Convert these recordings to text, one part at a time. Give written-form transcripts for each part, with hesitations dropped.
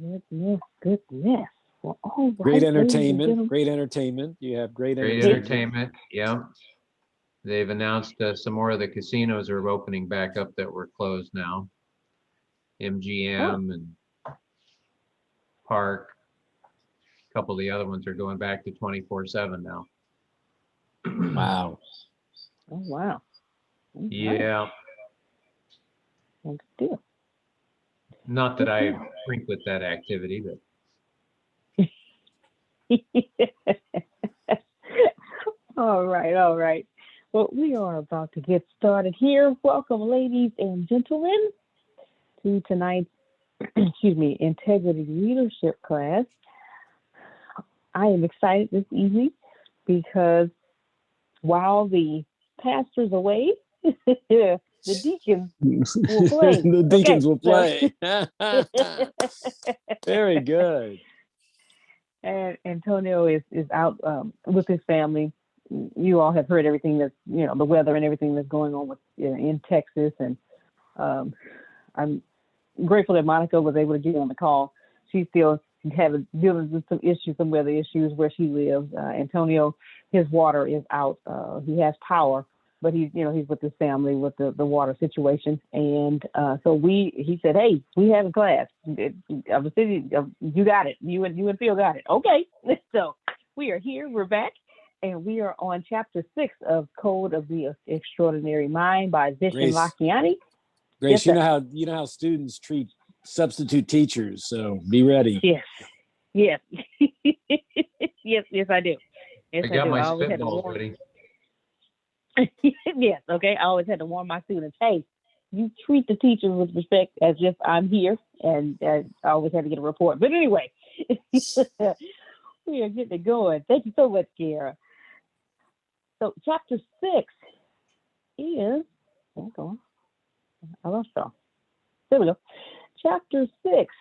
Goodness, goodness. Well, all Great right, ladies and entertainment. gentlemen. Great entertainment. You have great Great entertainment. entertainment. Yeah. They've announced some more of the casinos are opening back up that were closed now. Oh, MGM and Park. A couple of the other ones are going back to 24/7 now. Wow. oh wow. All right. Yeah. Well, good deal. Not that Good I deal. frequent that activity, but All right, all right. Well, we are about to get started here. Welcome, ladies and gentlemen, to tonight's, excuse me, integrity leadership class. I am excited this evening because while the pastor's away, the deacons will play. The Okay, deacons will so play. Very good. and Antonio is out with his family. You all have heard everything that's the weather and everything that's going on with in Texas, and I'm grateful that Monica was able to get on the call. She's still dealing with some issues, some weather issues where she lives. Antonio, his water is out. He has power, but he's with his family with the water situation. And so he said, hey, we have a class. Of the city, you got it. You and Phil got it. Okay. So we are here. We're back. And we are on chapter 6 of Code of the Extraordinary Mind by Vishen Grace, Lakhiani. Grace, Yes, you know how students treat substitute teachers, so be ready. Yes. Yes. yes, I do. Yes, I I got do. my I always had to spitballs warn. ready. Yes, okay. I always had to warn my students, hey, you treat the teachers with respect as if I'm here, and I always had to get a report. But anyway, we are getting it going. Thank you so much, Kiara. So chapter 6 is, hold on, I lost y'all. There we go. Chapter 6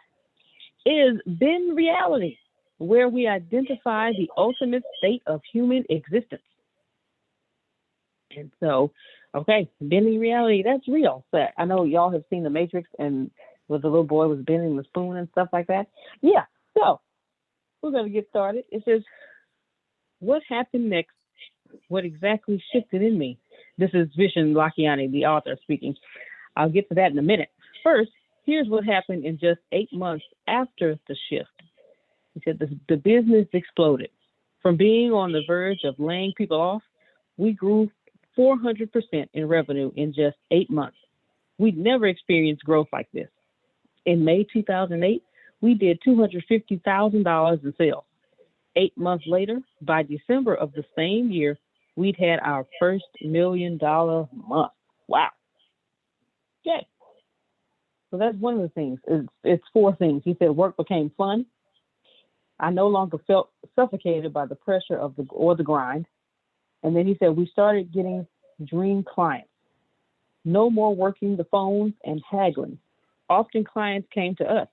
is bend reality, where we identify the ultimate state of human existence. And so, okay, bending reality, that's real. But I know y'all have seen The Matrix and where the little boy was bending the spoon and stuff like that. Yeah, so we're going to get started. It says, what happened next? What exactly shifted in me? This is Vishen Lakhiani, the author, speaking. I'll get to that in a minute. First, here's what happened in just 8 months after the shift. He said the business exploded. From being on the verge of laying people off, we grew 400% in revenue in just 8 months. We'd never experienced growth like this. In May 2008, we did $250,000 in sales. 8 months later, by December of the same year, we'd had our first $1 million month. Wow. Okay. So that's one of the things. It's 4 things. He said work became fun. I no longer felt suffocated by the pressure of the grind. And then he said we started getting dream clients. No more working the phones and haggling. Often clients came to us.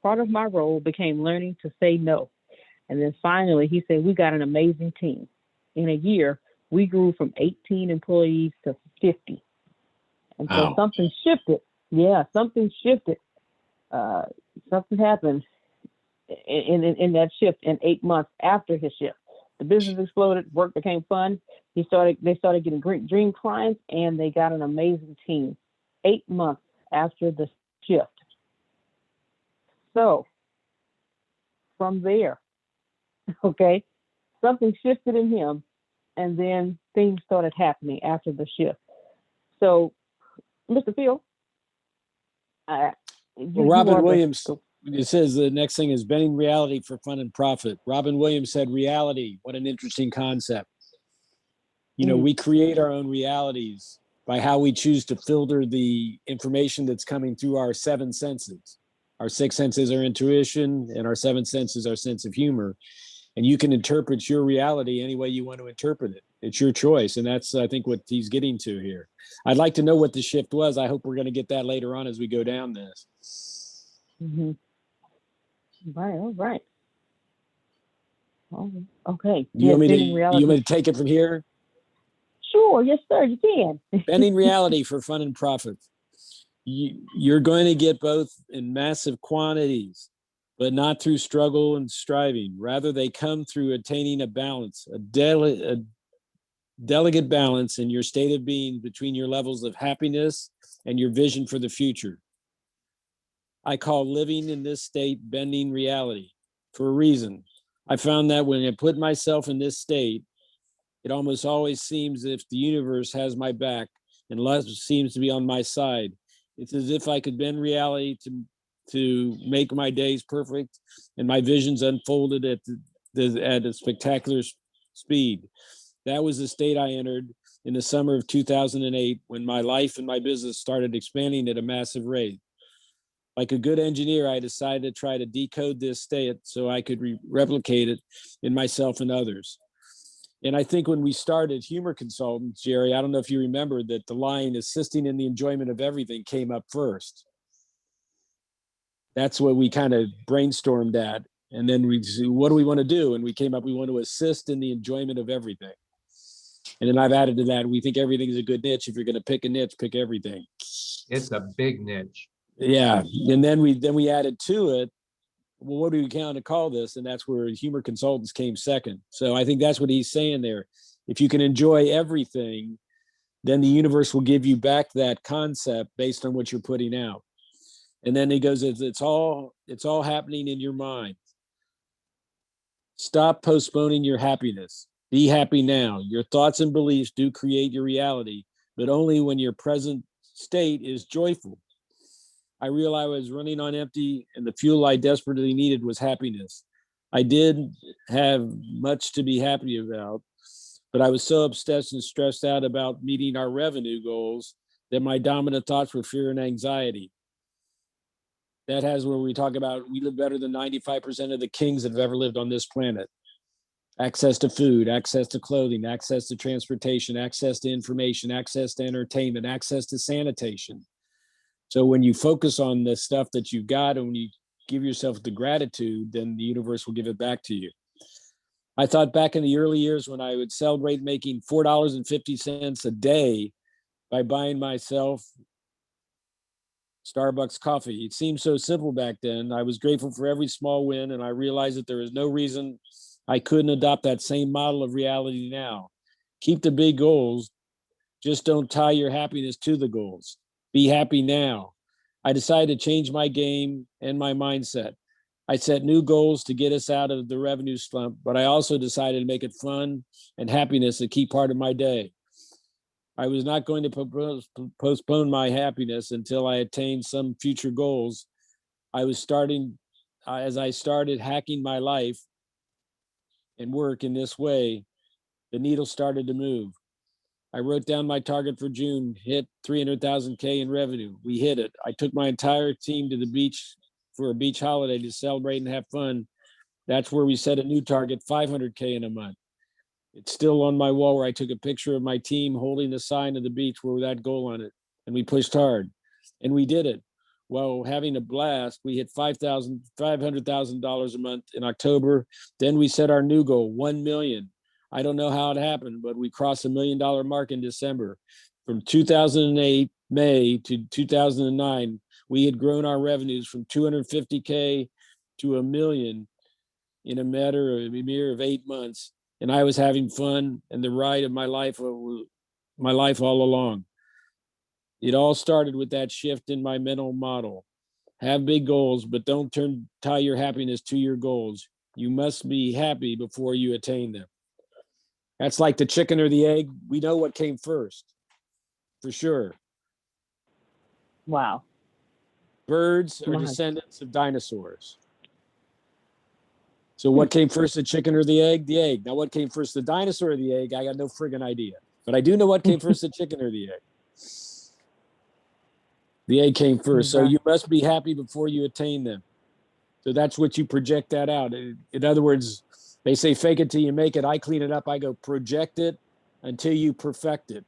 Part of my role became learning to say no. And then finally, he said we got an amazing team. In a year, we grew from 18 employees to 50. And so something shifted. Yeah, something shifted. Something happened in that shift in 8 months after his shift. The business exploded, work became fun. They started getting dream clients, and they got an amazing team. 8 months after the shift. So from there, okay, something shifted in him, and then things started happening after the shift. So, Mr. Phil, Robin Williams, it says the next thing is bending reality for fun and profit. Robin Williams said reality. What an interesting concept. We create our own realities by how we choose to filter the information that's coming through our 7 senses. Our 6 senses are intuition, and our 7 senses are sense of humor. And you can interpret your reality any way you want to interpret it. It's your choice. And that's, I think, what he's getting to here. I'd like to know what the shift was. I hope we're going to get that later on as we go down this. Mm-hmm. Right. All right. Oh, okay. You want me to take it from here? Sure. Yes, sir. You can. Bending reality for fun and profit. You're going to get both in massive quantities but not through struggle and striving. Rather, they come through attaining a balance, a delicate balance in your state of being between your levels of happiness and your vision for the future. I call living in this state bending reality for a reason. I found that when I put myself in this state, it almost always seems as if the universe has my back and love seems to be on my side. It's as if I could bend reality to make my days perfect and my visions unfolded at a spectacular speed. That was the state I entered in the summer of 2008 when my life and my business started expanding at a massive rate. Like a good engineer, I decided to try to decode this state so I could replicate it in myself and others. And I think when we started Humor Consultants, Jerry, I don't know if you remember that the line assisting in the enjoyment of everything came up first. That's what we kind of brainstormed at. And then we said, what do we want to do? And we came up, we want to assist in the enjoyment of everything. And then I've added to that, we think everything is a good niche. If you're going to pick a niche, pick everything. It's a big niche. Yeah. And then we added to it, well, what do we count to call this? And that's where Humor Consultants came second. So I think that's what he's saying there. If you can enjoy everything, then the universe will give you back that concept based on what you're putting out. And then he goes, it's all happening in your mind. Stop postponing your happiness. Be happy now. Your thoughts and beliefs do create your reality, but only when your present state is joyful. I realized I was running on empty, and the fuel I desperately needed was happiness. I did have much to be happy about, but I was so obsessed and stressed out about meeting our revenue goals that my dominant thoughts were fear and anxiety. That has where we talk about we live better than 95% of the kings that have ever lived on this planet. Access to food, access to clothing, access to transportation, access to information, access to entertainment, access to sanitation. So when you focus on the stuff that you've got and when you give yourself the gratitude, then the universe will give it back to you. I thought back in the early years when I would celebrate making $4.50 a day by buying myself Starbucks coffee. It seemed so simple back then. I was grateful for every small win, and I realized that there is no reason I couldn't adopt that same model of reality now. Keep the big goals, just don't tie your happiness to the goals. Be happy now. I decided to change my game and my mindset. I set new goals to get us out of the revenue slump, but I also decided to make it fun and happiness a key part of my day. I was not going to postpone my happiness until I attained some future goals. As I started hacking my life and work in this way, the needle started to move. I wrote down my target for June, hit 300,000K in revenue. We hit it. I took my entire team to the beach for a beach holiday to celebrate and have fun. That's where we set a new target, 500K in a month. It's still on my wall where I took a picture of my team holding the sign of the beach with that goal on it. And we pushed hard and we did it. While having a blast, we hit $500,000 a month in October. Then we set our new goal, 1 million. I don't know how it happened, but we crossed $1 million mark in December. From 2008, May to 2009, we had grown our revenues from 250K to $1 million in a matter of 8 months. And I was having fun and the ride of my life all along. It all started with that shift in my mental model. Have big goals, but don't tie your happiness to your goals. You must be happy before you attain them. That's like the chicken or the egg. We know what came first, for sure. Wow. Birds are descendants of dinosaurs. So what came first, the chicken or the egg? The egg. Now what came first, the dinosaur or the egg? I got no friggin' idea. But I do know what came first, the chicken or the egg. The egg came first. So you must be happy before you attain them. So that's what you project that out. In other words, they say fake it till you make it. I clean it up. I go project it until you perfect it.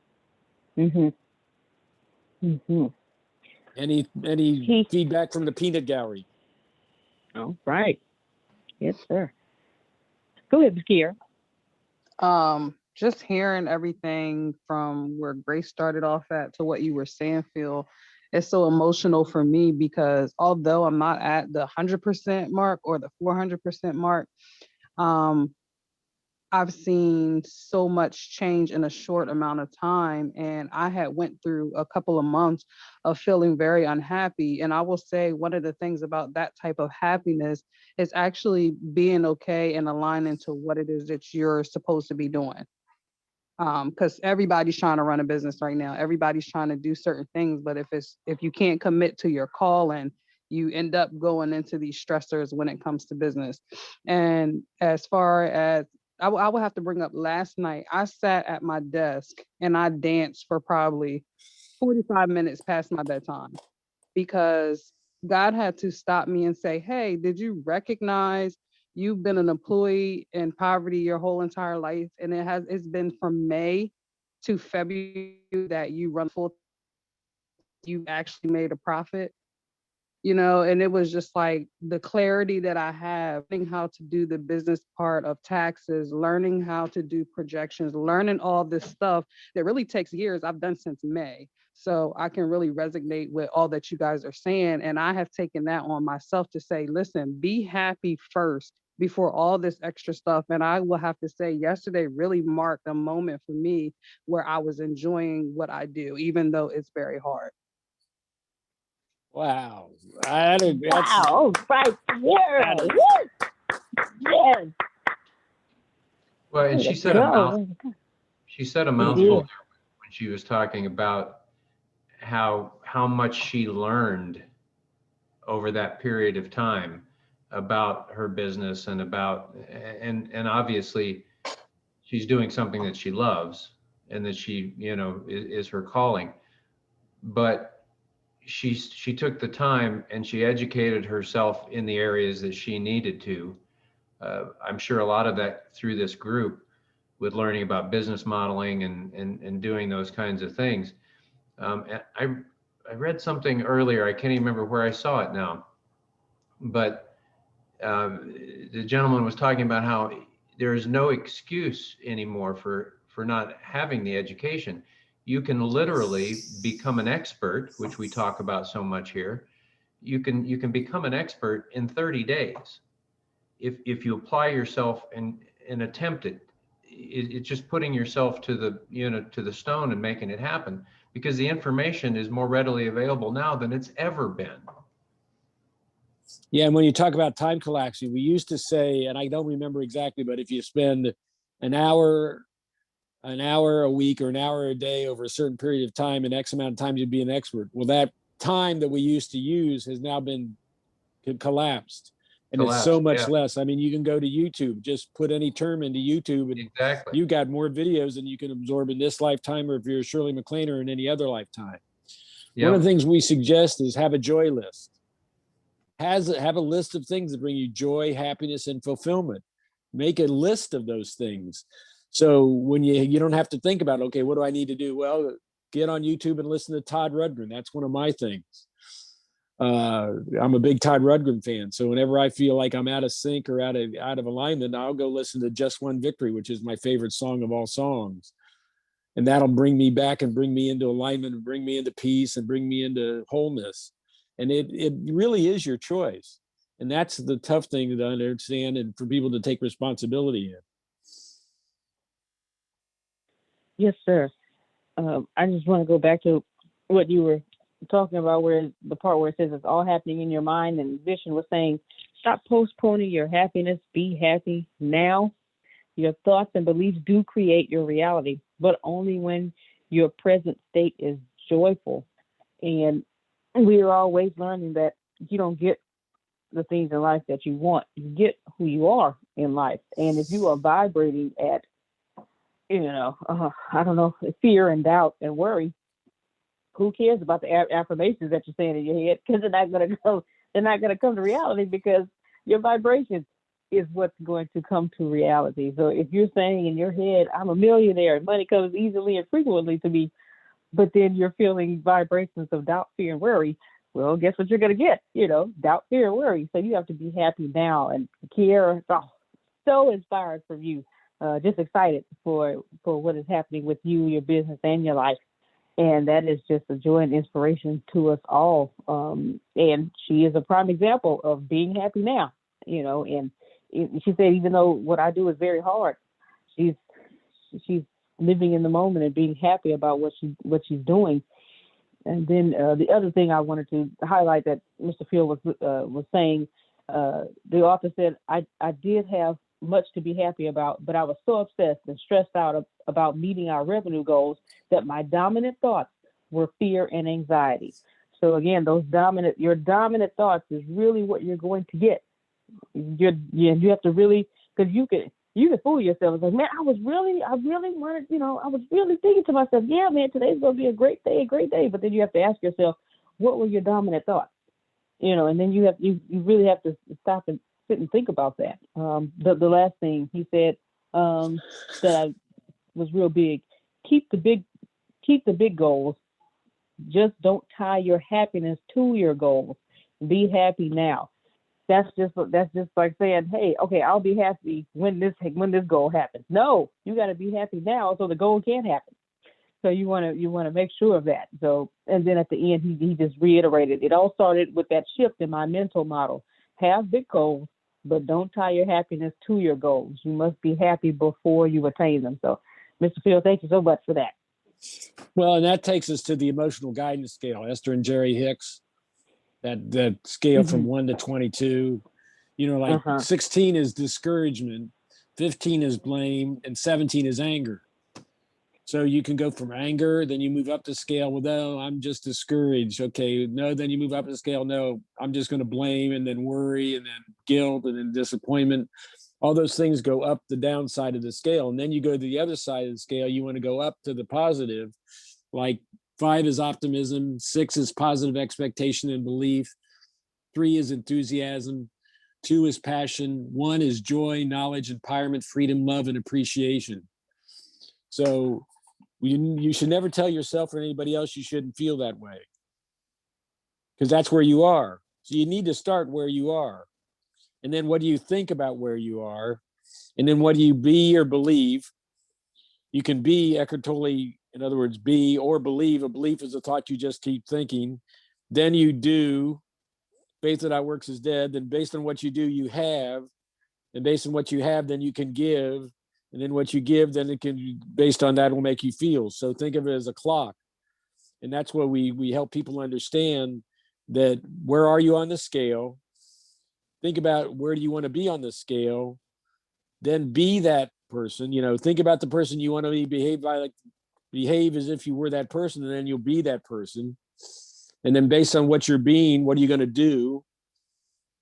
Any feedback from the peanut gallery? Oh, right. Yes, sir. Go ahead, Kier. Just hearing everything from where Grace started off at to what you were saying, Phil, it's so emotional for me because although I'm not at the 100% mark or the 400% mark, I've seen so much change in a short amount of time. And I had went through a couple of months of feeling very unhappy. And I will say one of the things about that type of happiness is actually being okay and aligning to what it is that you're supposed to be doing. Because everybody's trying to run a business right now. Everybody's trying to do certain things, but if you can't commit to your calling, you end up going into these stressors when it comes to business. And as far as I will have to bring up last night, I sat at my desk and I danced for probably 45 minutes past my bedtime because God had to stop me and say, hey, did you recognize you've been an employee in poverty your whole entire life? And it's been from May to February that you run full, you actually made a profit. And it was just like the clarity that I have, learning how to do the business part of taxes, learning how to do projections, learning all this stuff that really takes years. I've done since May. So I can really resonate with all that you guys are saying. And I have taken that on myself to say, listen, be happy first before all this extra stuff. And I will have to say yesterday really marked a moment for me where I was enjoying what I do, even though it's very hard. Wow. Wow, right here. Yes. Well, and she said a mouthful there when she was talking about how much she learned over that period of time about her business and and obviously she's doing something that she loves and that she, is her calling. But she took the time and she educated herself in the areas that she needed to. I'm sure a lot of that through this group with learning about business modeling and doing those kinds of things. And I read something earlier, I can't even remember where I saw it now, but the gentleman was talking about how there is no excuse anymore for not having the education. You can literally become an expert, which we talk about so much here. You can become an expert in 30 days if you apply yourself and attempt it. It's just putting yourself to the stone and making it happen, because the information is more readily available now than it's ever been. Yeah, and when you talk about time collapsing, we used to say, and I don't remember exactly, but if you spend an hour a week or an hour a day over a certain period of time, and X amount of time, you'd be an expert. Well, that time that we used to use has now been collapsed. And it's so much less. I mean, you can go to YouTube, just put any term into YouTube, and exactly, you got more videos than you can absorb in this lifetime, or if you're Shirley MacLaine, or in any other lifetime. Yep. One of the things we suggest is have a joy list. Have a list of things that bring you joy, happiness, and fulfillment. Make a list of those things. So when you don't have to think about, okay, what do I need to do? Well, get on YouTube and listen to Todd Rundgren. That's one of my things. I'm a big Todd Rundgren fan. So whenever I feel like I'm out of sync or out of alignment, I'll go listen to Just One Victory, which is my favorite song of all songs. And that'll bring me back and bring me into alignment and bring me into peace and bring me into wholeness. And it really is your choice. And that's the tough thing to understand and for people to take responsibility in. Yes, sir. I just want to go back to what you were talking about, where the part where it says it's all happening in your mind, and Vision was saying, stop postponing your happiness, be happy now. Your thoughts and beliefs do create your reality, but only when your present state is joyful. And we are always learning that you don't get the things in life that you want. You get who you are in life. And if you are vibrating at, I don't know, fear and doubt and worry, who cares about the affirmations that you're saying in your head? Because they're not going to come to reality, because your vibration is what's going to come to reality. So if you're saying in your head, I'm a millionaire, money comes easily and frequently to me, but then you're feeling vibrations of doubt, fear, and worry, well, guess what you're going to get? Doubt, fear, and worry. So you have to be happy now. And Kiera, so inspired from you. Just excited for what is happening with you, your business, and your life. And that is just a joy and inspiration to us all. And she is a prime example of being happy now, and she said, even though what I do is very hard, she's living in the moment and being happy about what she's doing. And then the other thing I wanted to highlight that Mr. Field was saying, the author said, I did have much to be happy about, but I was so obsessed and stressed out about meeting our revenue goals that my dominant thoughts were fear and anxiety. So again, your dominant thoughts is really what you're going to get. You have to really, because you can fool yourself. It's like, man, I really wanted, I was really thinking to myself, yeah, man, today's going to be a great day. But then you have to ask yourself, what were your dominant thoughts? And then you really have to stop and sit and think about that. The last thing he said that was real big: keep the big goals. Just don't tie your happiness to your goals. Be happy now. That's just like saying, hey, okay, I'll be happy when this goal happens. No, you got to be happy now so the goal can happen. So you want to make sure of that. So, and then at the end, he just reiterated, it all started with that shift in my mental model. Have big goals, but don't tie your happiness to your goals. You must be happy before you attain them. So, Mr. Field, thank you so much for that. Well, and that takes us to the emotional guidance scale, Esther and Jerry Hicks, that scale from 1 to 22. 16 is discouragement, 15 is blame, and 17 is anger. So you can go from anger, then you move up the scale. Well, no, I'm just discouraged. Okay, no, then you move up the scale. No, I'm just going to blame, and then worry, and then guilt, and then disappointment. All those things go up the downside of the scale. And then you go to the other side of the scale. You want to go up to the positive, like 5 is optimism, 6 is positive expectation and belief, 3 is enthusiasm, 2 is passion, 1 is joy, knowledge, empowerment, freedom, love, and appreciation. So you should never tell yourself or anybody else you shouldn't feel that way, because that's where you are. So you need to start where you are. And then what do you think about where you are? And then what do you be or believe? You can be Eckhart Tolle, in other words, be or believe. A belief is a thought you just keep thinking. Then you do. Faith without works is dead. Then based on what you do, you have. And based on what you have, then you can give. And then what you give, then it can, based on that, will make you feel. So think of it as a clock. And that's what we help people understand, that where are you on the scale? Think about where do you want to be on the scale? Then be that person. Think about the person you want to be, behave as if you were that person, and then you'll be that person. And then based on what you're being, what are you going to do?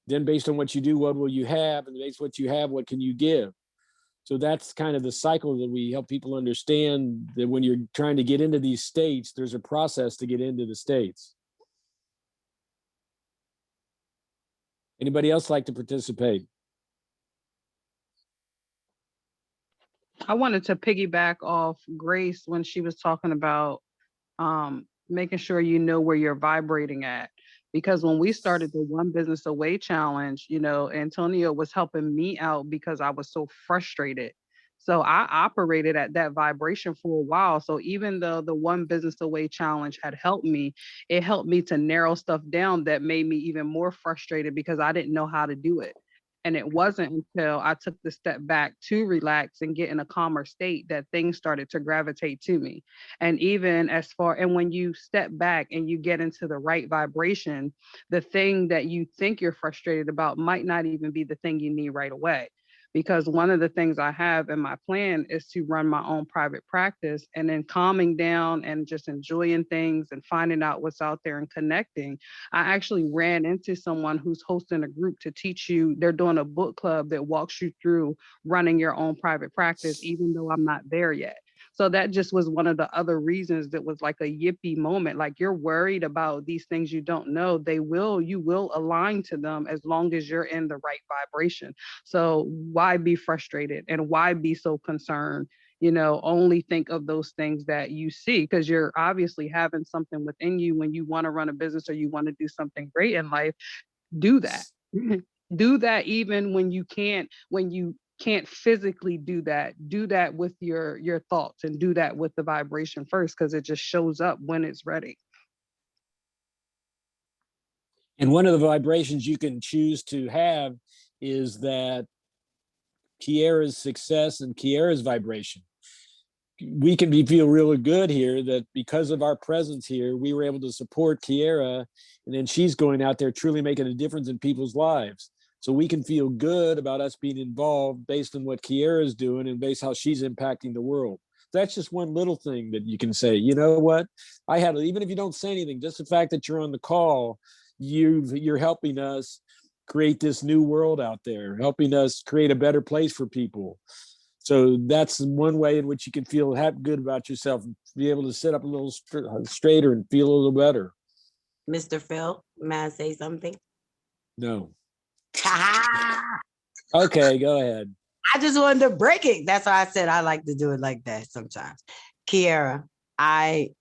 Then based on what you do, what will you have? And based on what you have, what can you give? So that's kind of the cycle that we help people understand, that when you're trying to get into these states, there's a process to get into the states. Anybody else like to participate? I wanted to piggyback off Grace when she was talking about making sure you know where you're vibrating at. Because when we started the One Business Away Challenge, Antonio was helping me out because I was so frustrated. So I operated at that vibration for a while. So even though the One Business Away Challenge had helped me, it helped me to narrow stuff down that made me even more frustrated because I didn't know how to do it. And it wasn't until I took the step back to relax and get in a calmer state that things started to gravitate to me. And even and when you step back and you get into the right vibration, the thing that you think you're frustrated about might not even be the thing you need right away. Because one of the things I have in my plan is to run my own private practice, and then calming down and just enjoying things and finding out what's out there and connecting. I actually ran into someone who's hosting a group to teach you. They're doing a book club that walks you through running your own private practice, even though I'm not there yet. So that just was one of the other reasons that was like a yippee moment. Like, you're worried about these things you don't know. You will align to them as long as you're in the right vibration. So why be frustrated and why be so concerned? Only think of those things that you see, because you're obviously having something within you when you want to run a business or you want to do something great in life. Do that. Do that even when you can't, when you can't physically do that with your thoughts, and do that with the vibration first, because it just shows up when it's ready. And one of the vibrations you can choose to have is that Kiara's success and Kiara's vibration. We can feel really good here that because of our presence here, we were able to support Kiara, and then she's going out there truly making a difference in people's lives. So we can feel good about us being involved based on what Kiara is doing and based how she's impacting the world. That's just one little thing that you can say, you know what? Even if you don't say anything, just the fact that you're on the call, you're helping us create this new world out there, helping us create a better place for people. So that's one way in which you can feel good about yourself and be able to sit up a little straighter and feel a little better. Mr. Phil, may I say something? No. Okay, go ahead. I just wanted to break it. That's why I said I like to do it like that sometimes. Kiara,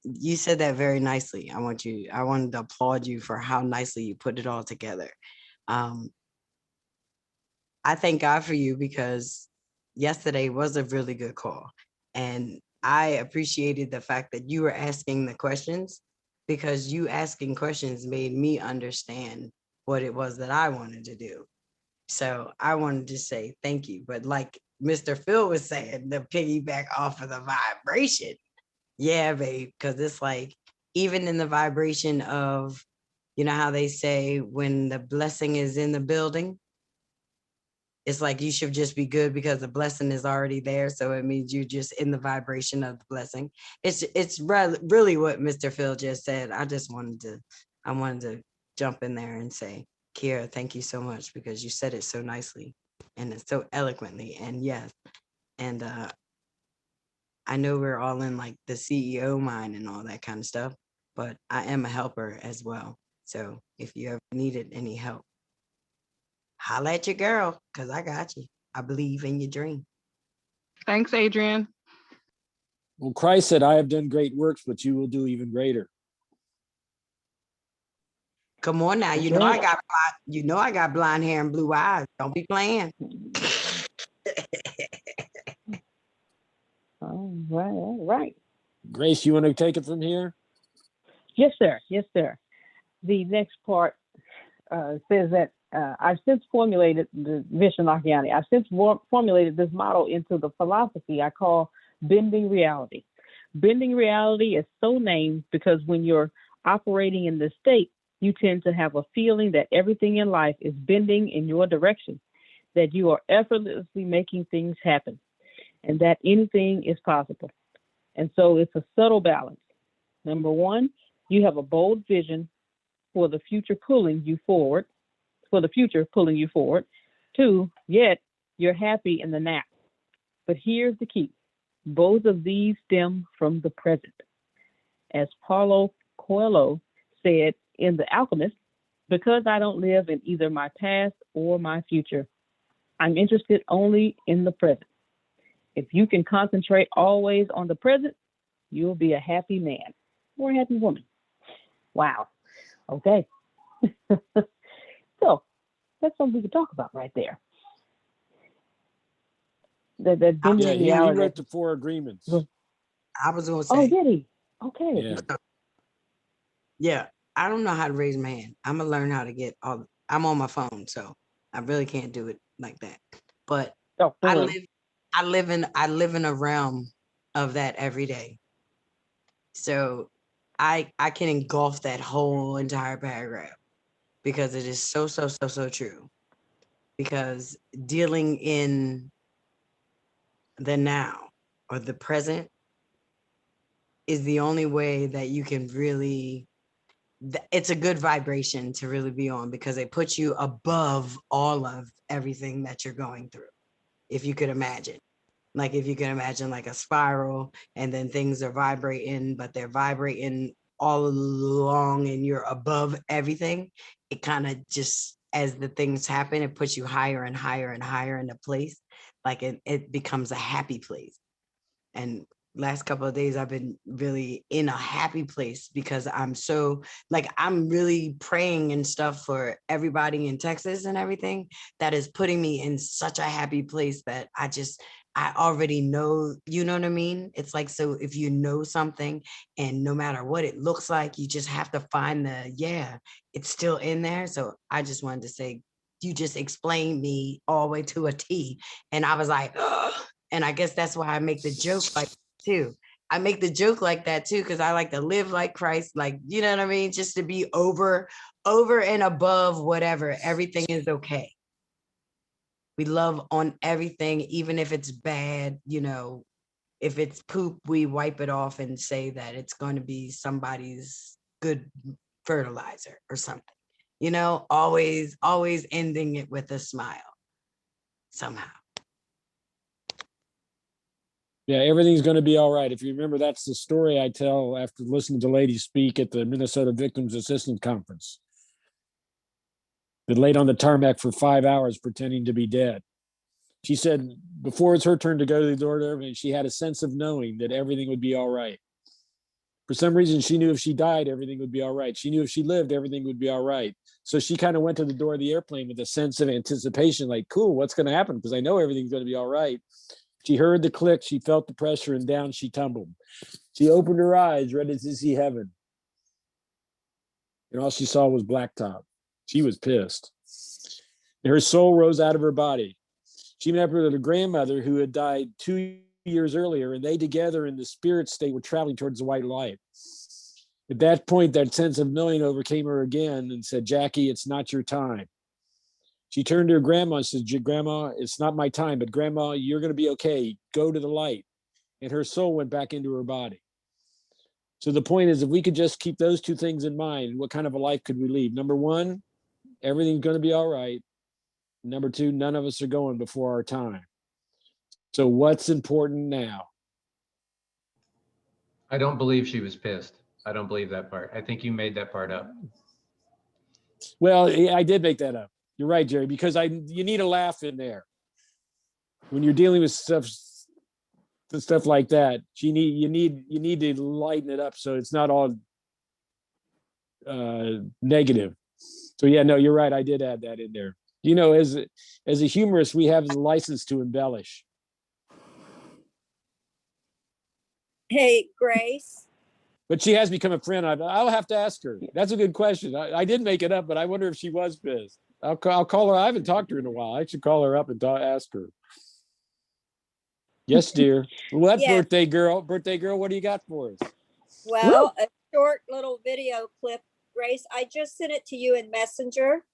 you said that very nicely. I wanted to applaud you for how nicely you put it all together. I thank God for you, because yesterday was a really good call. And I appreciated the fact that you were asking the questions, because you asking questions made me understand what it was that I wanted to do. So I wanted to say thank you. But like Mr. Phil was saying, the piggyback off of the vibration. Yeah, babe, because it's like, even in the vibration of, you know how they say when the blessing is in the building, it's like you should just be good because the blessing is already there. So it means you're just in the vibration of the blessing. It's really what Mr. Phil just said. I wanted to jump in there and say, Kiara, thank you so much, because you said it so nicely and it's so eloquently. And yes, and I know we're all in like the CEO mind and all that kind of stuff, but I am a helper as well. So if you ever needed any help, holla at your girl, because I got you. I believe in your dream. Thanks, Adrian. Well, Christ said, I have done great works, but you will do even greater. Come on now, you know I got blonde hair and blue eyes. Don't be playing. All right. Grace, you want to take it from here? Yes, sir. Yes, sir. The next part says that I've since formulated the Vishnalakiani. I've since formulated this model into the philosophy I call bending reality. Bending reality is so named because when you're operating in this state, you tend to have a feeling that everything in life is bending in your direction, that you are effortlessly making things happen, and that anything is possible. And so it's a subtle balance. Number one, you have a bold vision for the future pulling you forward. Two, yet you're happy in the now. But here's the key. Both of these stem from the present. As Paulo Coelho said in The Alchemist, because I don't live in either my past or my future, I'm interested only in the present. If you can concentrate always on the present, you'll be a happy man or a happy woman. Wow. Okay. So that's something we could talk about right there. That bending reality. He wrote the 4 agreements. I was going to say. Oh, did he? Okay. Yeah. Yeah. I don't know how to raise my hand. I'm gonna learn how to get I'm on my phone, so I really can't do it like that. But I live in a realm of that every day. So I can engulf that whole entire paragraph because it is so true. Because dealing in the now or the present is the only way that you can really, it's a good vibration to really be on, because it puts you above all of everything that you're going through. If you could imagine, like a spiral, and then things are vibrating, but they're vibrating all along and you're above everything. It kind of just, as the things happen, it puts you higher and higher and higher in a place. Like it becomes a happy place. And last couple of days I've been really in a happy place because I'm so like I'm really praying and stuff for everybody in Texas and everything that is putting me in such a happy place that I already know, you know what I mean? It's like, so if you know something and no matter what it looks like, you just have to find it's still in there. So I just wanted to say, you just explained me all the way to a T. And I was like, ugh. And I guess that's why I make the joke like too. I make the joke like that too, because I like to live like Christ, like, you know what I mean? Just to be over and above whatever, everything is okay. We love on everything, even if it's bad, you know, if it's poop, we wipe it off and say that it's going to be somebody's good fertilizer or something, you know, always ending it with a smile somehow. Yeah, everything's going to be all right. If you remember, that's the story I tell after listening to ladies speak at the Minnesota Victims Assistance Conference. They laid on the tarmac for 5 hours pretending to be dead. She said before it's her turn to go to the door to everything, she had a sense of knowing that everything would be all right. For some reason, she knew if she died, everything would be all right. She knew if she lived, everything would be all right. So she kind of went to the door of the airplane with a sense of anticipation, like, cool, what's going to happen? Because I know everything's going to be all right. She heard the click, she felt the pressure, and down she tumbled. She opened her eyes, ready to see heaven. And all she saw was blacktop. She was pissed. And her soul rose out of her body. She met up with her grandmother who had died 2 years earlier, and they together in the spirit state were traveling towards the white light. At that point, that sense of knowing overcame her again and said, Jackie, it's not your time. She turned to her grandma and said, Grandma, it's not my time, but Grandma, you're going to be okay. Go to the light. And her soul went back into her body. So the point is, if we could just keep those two things in mind, what kind of a life could we lead? Number one, everything's going to be all right. Number two, none of us are going before our time. So what's important now? I don't believe she was pissed. I don't believe that part. I think you made that part up. Well, I did make that up. You're right, Jerry, because you need a laugh in there when you're dealing with stuff like that. You need to lighten it up so it's not all negative. So yeah, no, you're right. I did add that in there. You know, as a humorist, we have the license to embellish. Hey, Grace. But she has become a friend. I'll have to ask her. That's a good question. I did make it up, but I wonder if she was pissed. I'll call her. I haven't talked to her in a while. I should call her up and ask her. Yes, dear. What Yeah. birthday girl? Birthday girl, what do you got for us? Well, a short little video clip, Grace. I just sent it to you in Messenger.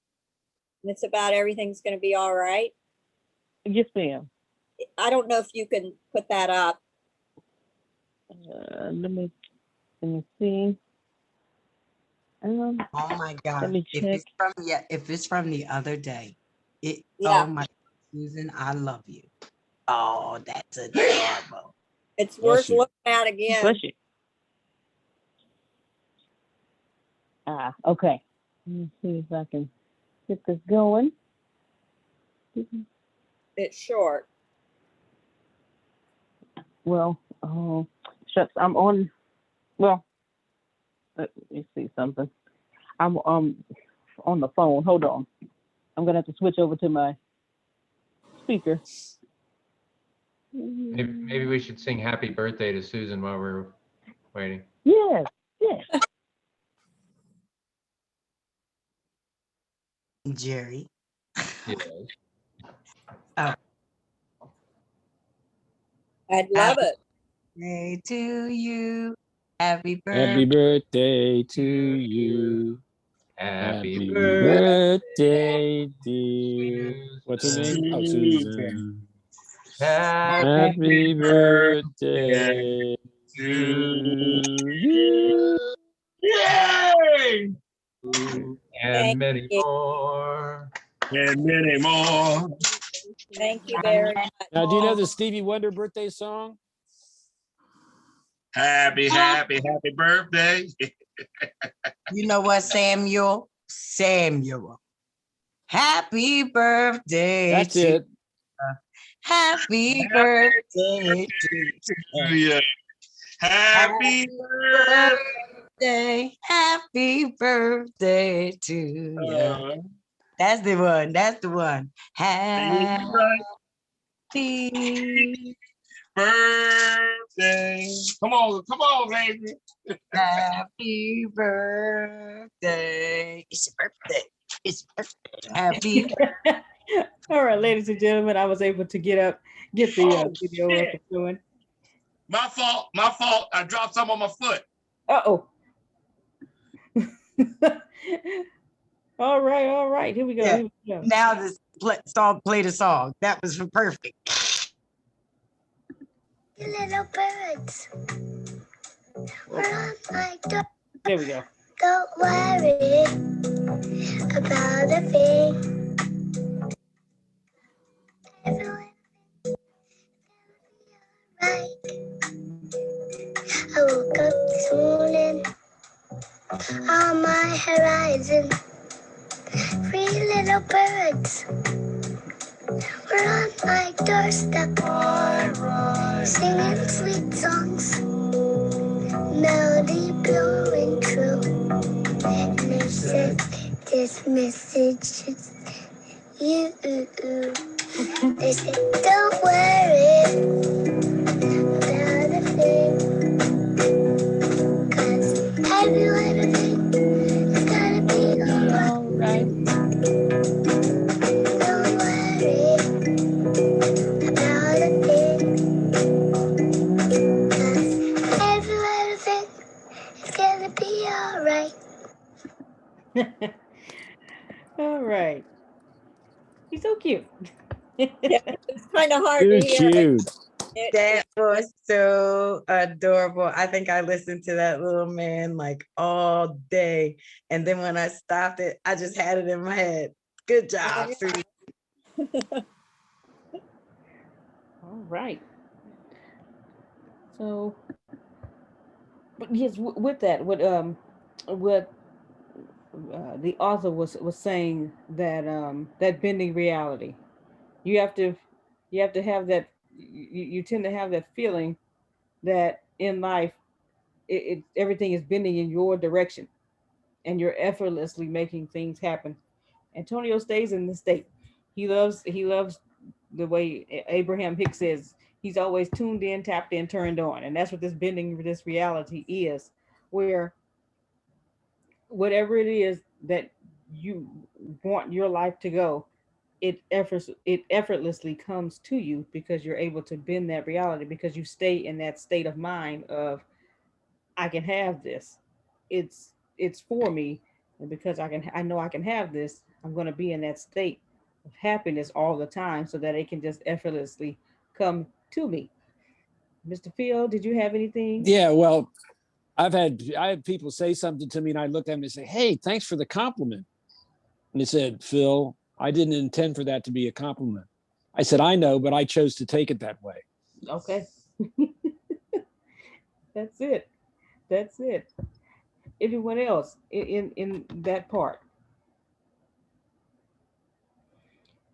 And it's about everything's going to be all right. Yes, ma'am. I don't know if you can put that up. Let me see. Oh my God! Let me check. If it's from the other day, Yeah. Oh my, Susan, I love you. Oh, that's adorable. It's worth looking at again. Bless you. Okay. Let me see if I can get this going. It's short. Well, shucks, I'm on. Well, let me see something. I'm on the phone. Hold on. I'm gonna have to switch over to my speaker. Maybe we should sing happy birthday to Susan while we're waiting. Yes. Jerry. Yes. Oh. I'd love it. Birthday to you. Happy birthday. Happy birthday to you. Happy birthday, dear. What's her name? Oh, Susan. Happy birthday to you. Yay! And many more. And many more. Thank you very much. Now, do you know the Stevie Wonder birthday song? Happy birthday. You know what, Samuel? Happy birthday. That's it. Happy birthday to you. Yeah. Happy birthday. Happy birthday to you. That's the one. That's the one. Happy birthday. Come on, baby. happy birthday. It's your birthday. It's your birthday. Happy. All right, ladies and gentlemen, I was able to get the video up and going. My fault. I dropped some on my foot. Uh-oh. All right. Here we go. Yeah. Here we go. Now this song, play the song. That was perfect. Little birds. Run like the There we go. Don't worry about a thing. Everyone right. I woke up this morning on my horizon. 3 little birds were on my doorstep, singing sweet songs, melody blowing through. And they said, this message is you. They said, don't worry about a thing, 'cause every little thing is gonna be alright. Don't worry about a thing, 'cause every little thing is gonna be alright. All right. He's so cute. It's kind of hard Too to hear. cute. That was so adorable. I think I listened to that little man like all day. And then when I stopped it, I just had it in my head. Good job, Susie. All right. So, but yes, with that, what the author was saying that that bending reality, you have to have that. You tend to have that feeling that in life, everything is bending in your direction, and you're effortlessly making things happen. Antonio stays in the state. He loves the way Abraham Hicks says, he's always tuned in, tapped in, turned on. And that's what this bending, this reality is, where whatever it is that you want your life to go, it effortlessly comes to you because you're able to bend that reality, because you stay in that state of mind of, I can have this. It's for me. And because I know I can have this, I'm going to be in that state of happiness all the time so that it can just effortlessly come to me. Mr. Phil, did you have anything? Yeah, well, I had people say something to me and I looked at them and say, hey, thanks for the compliment. And they said, Phil, I didn't intend for that to be a compliment. I said, I know, but I chose to take it that way. Okay. That's it. That's it. Everyone else in that part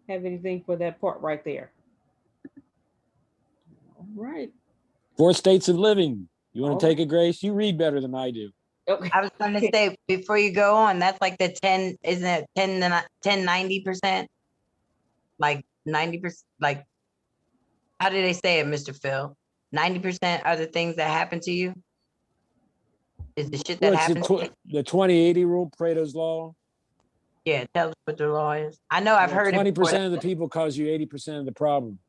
have anything for that part right there? All right. 4 states of living. You want All to take it, Grace? You read better than I do. Okay. I was going to say, before you go on, that's like the 10, isn't it 10, 90%? Like 90%, like, how do they say it, Mr. Phil? 90% are the things that happen to you? Is the shit that Well, it's happens? the 20-80 rule, Pareto's law. Yeah, tell us what the law is. I know I've heard 20% it before. of the people cause you 80% of the problems.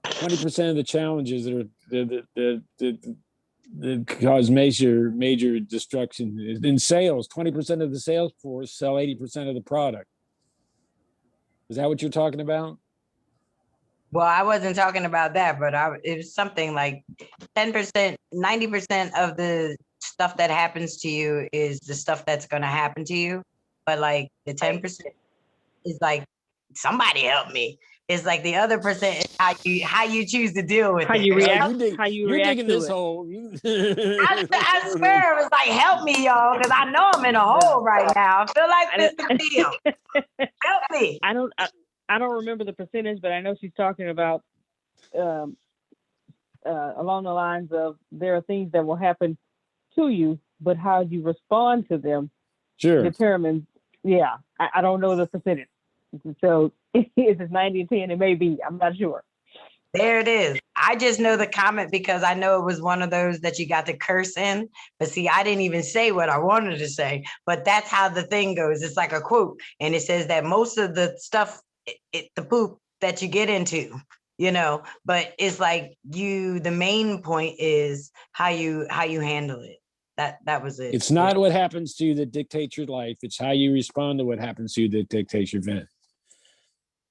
20% of the challenges that cause major destruction. In sales, 20% of the sales force sell 80% of the product. Is that what you're talking about? Well, I wasn't talking about that, but it was something like 10%, 90% of the stuff that happens to you is the stuff that's going to happen to you. But like the 10% is like, somebody help me. It's like the other percent is how you choose to deal with How it. you react. You're digging this hole. I swear it was like, help me, y'all, because I know I'm in a hole right now. I feel like Mr. Phil. Help me. I don't remember the percentage, but I know she's talking about along the lines of there are things that will happen to you, but how you respond to them determines. Yeah, I don't know the percentage. So if it's 90 and 10, it may be. I'm not sure. There it is. I just know the comment because I know it was one of those that you got to curse in. But see, I didn't even say what I wanted to say. But that's how the thing goes. It's like a quote, and it says that most of the stuff, the poop that you get into, you know. But it's like the main point is how you handle it. That was it. It's not what happens to you that dictates your life. It's how you respond to what happens to you that dictates your event.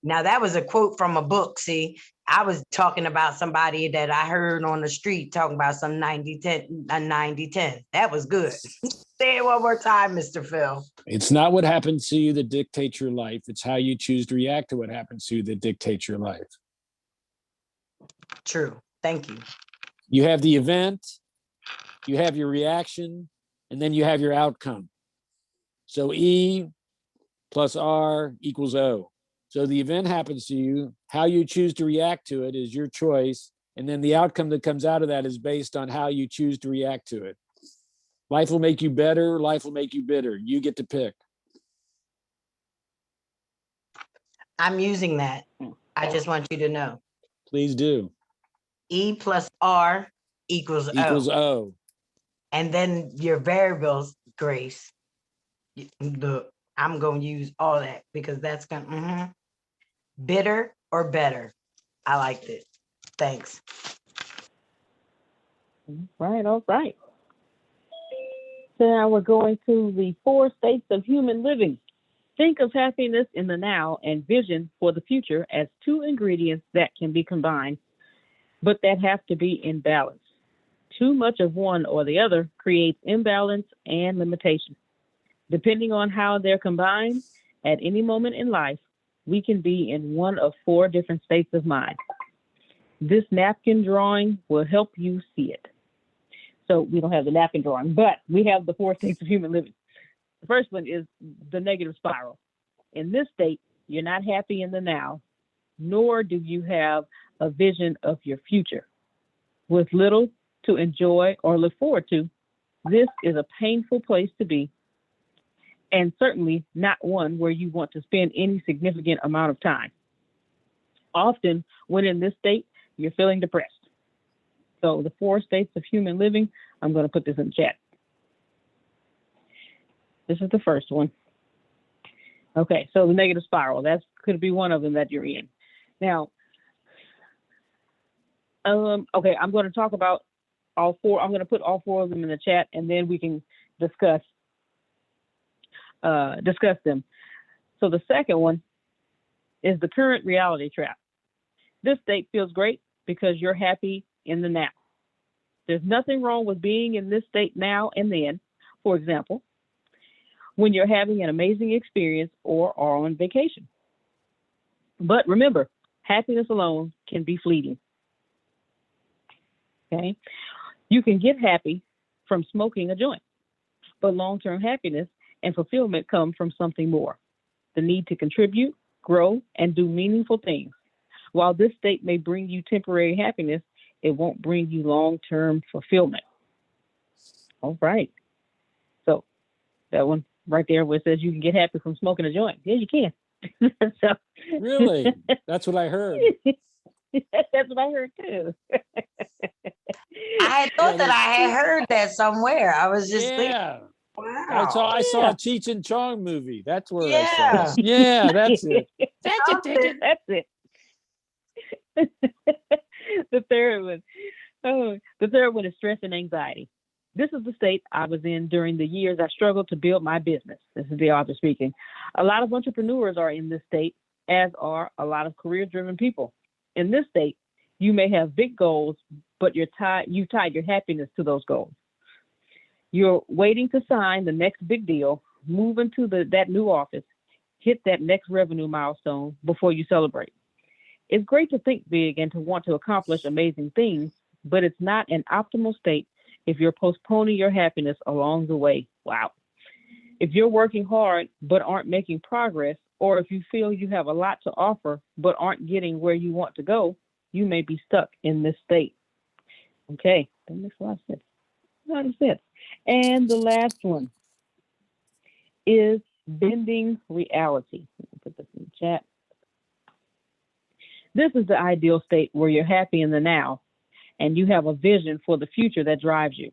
Now that was a quote from a book. See, I was talking about somebody that I heard on the street talking about some 90-10, a 90-10. That was good. Say it one more time, Mr. Phil. It's not what happens to you that dictates your life. It's how you choose to react to what happens to you that dictates your life. True. Thank you. You have the event, you have your reaction, and then you have your outcome. So E plus R equals O. So the event happens to you. How you choose to react to it is your choice. And then the outcome that comes out of that is based on how you choose to react to it. Life will make you better. Life will make you bitter. You get to pick. I'm using that. I just want you to know. Please do. E plus R equals O. And then your variables, Grace. I'm going to use all that because that's going to, bitter or better. I liked it. Thanks. Right, all right. So now we're going to the 4 states of human living. Think of happiness in the now and vision for the future as 2 ingredients that can be combined, but that have to be in balance. Too much of one or the other creates imbalance and limitation. Depending on how they're combined, at any moment in life, we can be in one of 4 different states of mind. This napkin drawing will help you see it. So we don't have the napkin drawing, but we have the 4 states of human living. The first one is the negative spiral. In this state, you're not happy in the now, nor do you have a vision of your future. With little to enjoy or look forward to, this is a painful place to be, and certainly not one where you want to spend any significant amount of time. Often, when in this state, you're feeling depressed. So the 4 states of human living, I'm going to put this in the chat. This is the first one. Okay, so the negative spiral, that could be one of them that you're in. Now, okay, I'm going to talk about all 4. I'm going to put all 4 of them in the chat, and then we can discuss them. So the second one is the current reality trap. This state feels great because you're happy in the now. There's nothing wrong with being in this state now and then. For example, when you're having an amazing experience or are on vacation. But remember, happiness alone can be fleeting. Okay? You can get happy from smoking a joint, but long-term happiness and fulfillment come from something more. The need to contribute, grow, and do meaningful things. While this state may bring you temporary happiness, it won't bring you long-term fulfillment. All right. So that one right there where it says you can get happy from smoking a joint. Yeah, you can. So, really? That's what I heard. That's what I heard too. I had thought that I had heard that somewhere. I was just thinking, wow. I saw a Cheech and Chong movie. That's where I saw it. Yeah. Yeah, that's it. That's it. The third one is stress and anxiety. This is the state I was in during the years I struggled to build my business. This is the author speaking. A lot of entrepreneurs are in this state, as are a lot of career-driven people. In this state, you may have big goals, but you tied your happiness to those goals. You're waiting to sign the next big deal, move into that new office, hit that next revenue milestone before you celebrate. It's great to think big and to want to accomplish amazing things, but it's not an optimal state if you're postponing your happiness along the way. Wow. If you're working hard but aren't making progress, or if you feel you have a lot to offer but aren't getting where you want to go, you may be stuck in this state. Okay, that makes a lot of sense. A lot of sense. And the last one is bending reality. Let me put this in the chat. This is the ideal state where you're happy in the now and you have a vision for the future that drives you.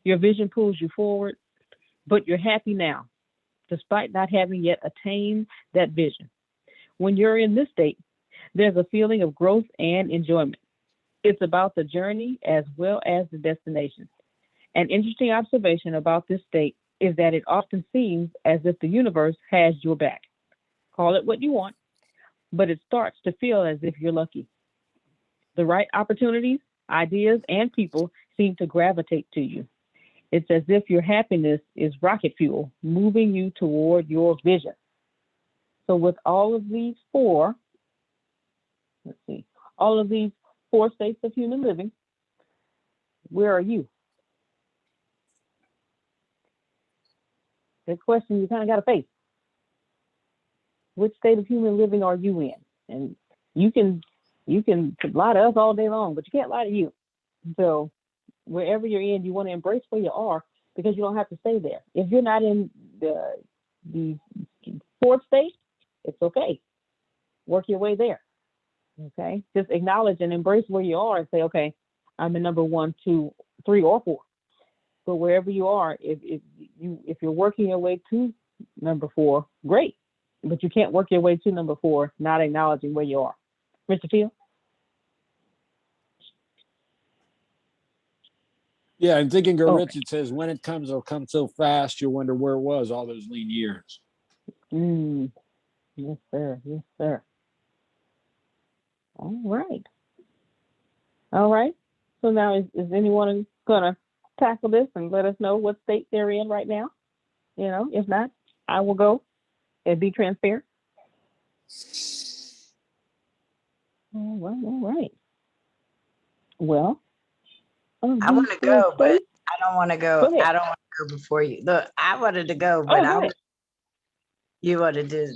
Your vision pulls you forward, but you're happy now, despite not having yet attained that vision. When you're in this state, there's a feeling of growth and enjoyment. It's about the journey as well as the destination. An interesting observation about this state is that it often seems as if the universe has your back. Call it what you want, but it starts to feel as if you're lucky. The right opportunities, ideas, and people seem to gravitate to you. It's as if your happiness is rocket fuel, moving you toward your vision. So with all of these four, all of these 4 states of human living, where are you? Good question you kind of got to face. Which state of human living are you in? And you can lie to us all day long, but you can't lie to you. So wherever you're in, you want to embrace where you are because you don't have to stay there. If you're not in the 4th state, it's okay. Work your way there. Okay, just acknowledge and embrace where you are and say, okay, I'm in number 1, 2, 3, or 4. But wherever you are, if you're working your way to number 4, great. But you can't work your way to number 4 not acknowledging where you are. Mr. Field? Yeah, and Think and Grow Rich, it says, when it comes, it'll come so fast, you'll wonder where it was all those lean years. Yes, sir. Yes, sir. All right. All right. So now is anyone going to tackle this and let us know what state they're in right now? You know, if not, I will go and be transparent. All right. All right. Well, I want to go, but I don't want to go. I don't want to go before you. Look, I wanted to go, but you wanted to.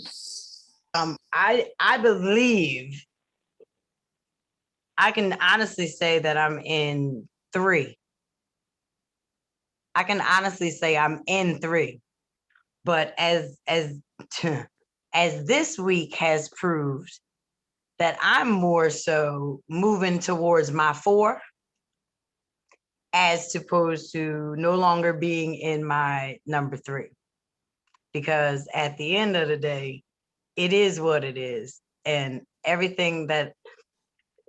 I believe I can honestly say that I'm in 3. I can honestly say I'm in 3. But as this week has proved that I'm more so moving towards my 4 as opposed to no longer being in my number 3. Because at the end of the day, it is what it is. And everything that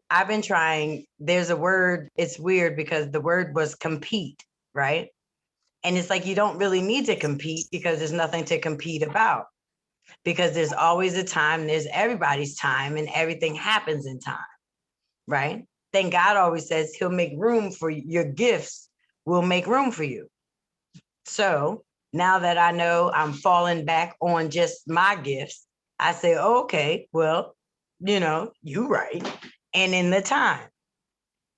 I've been trying, there's a word, it's weird because the word was compete, right? And it's like, you don't really need to compete because there's nothing to compete about. Because there's always a time, there's everybody's time, and everything happens in time, right? Then God always says he'll make room for your gifts, will make room for you. So now that I know I'm falling back on just my gifts, I say, oh, okay, well, you right. And in the time.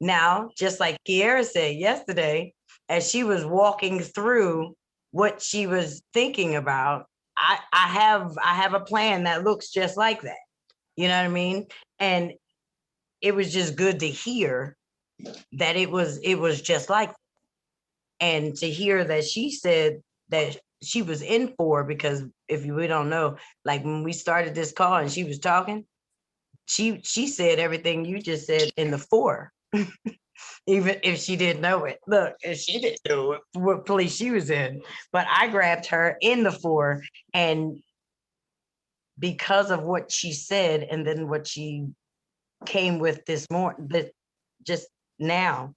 Now, just like Kiara said yesterday, as she was walking through what she was thinking about, I have a plan that looks just like that. You know what I mean? And it was just good to hear that it was just like that. And to hear that she said that she was in 4, because if we don't know, like when we started this call and she was talking, she said everything you just said in the 4. Even if she didn't know it. Look, if she didn't know what place she was in, but I grabbed her in the 4, and because of what she said and then what she came with this morning, that just now,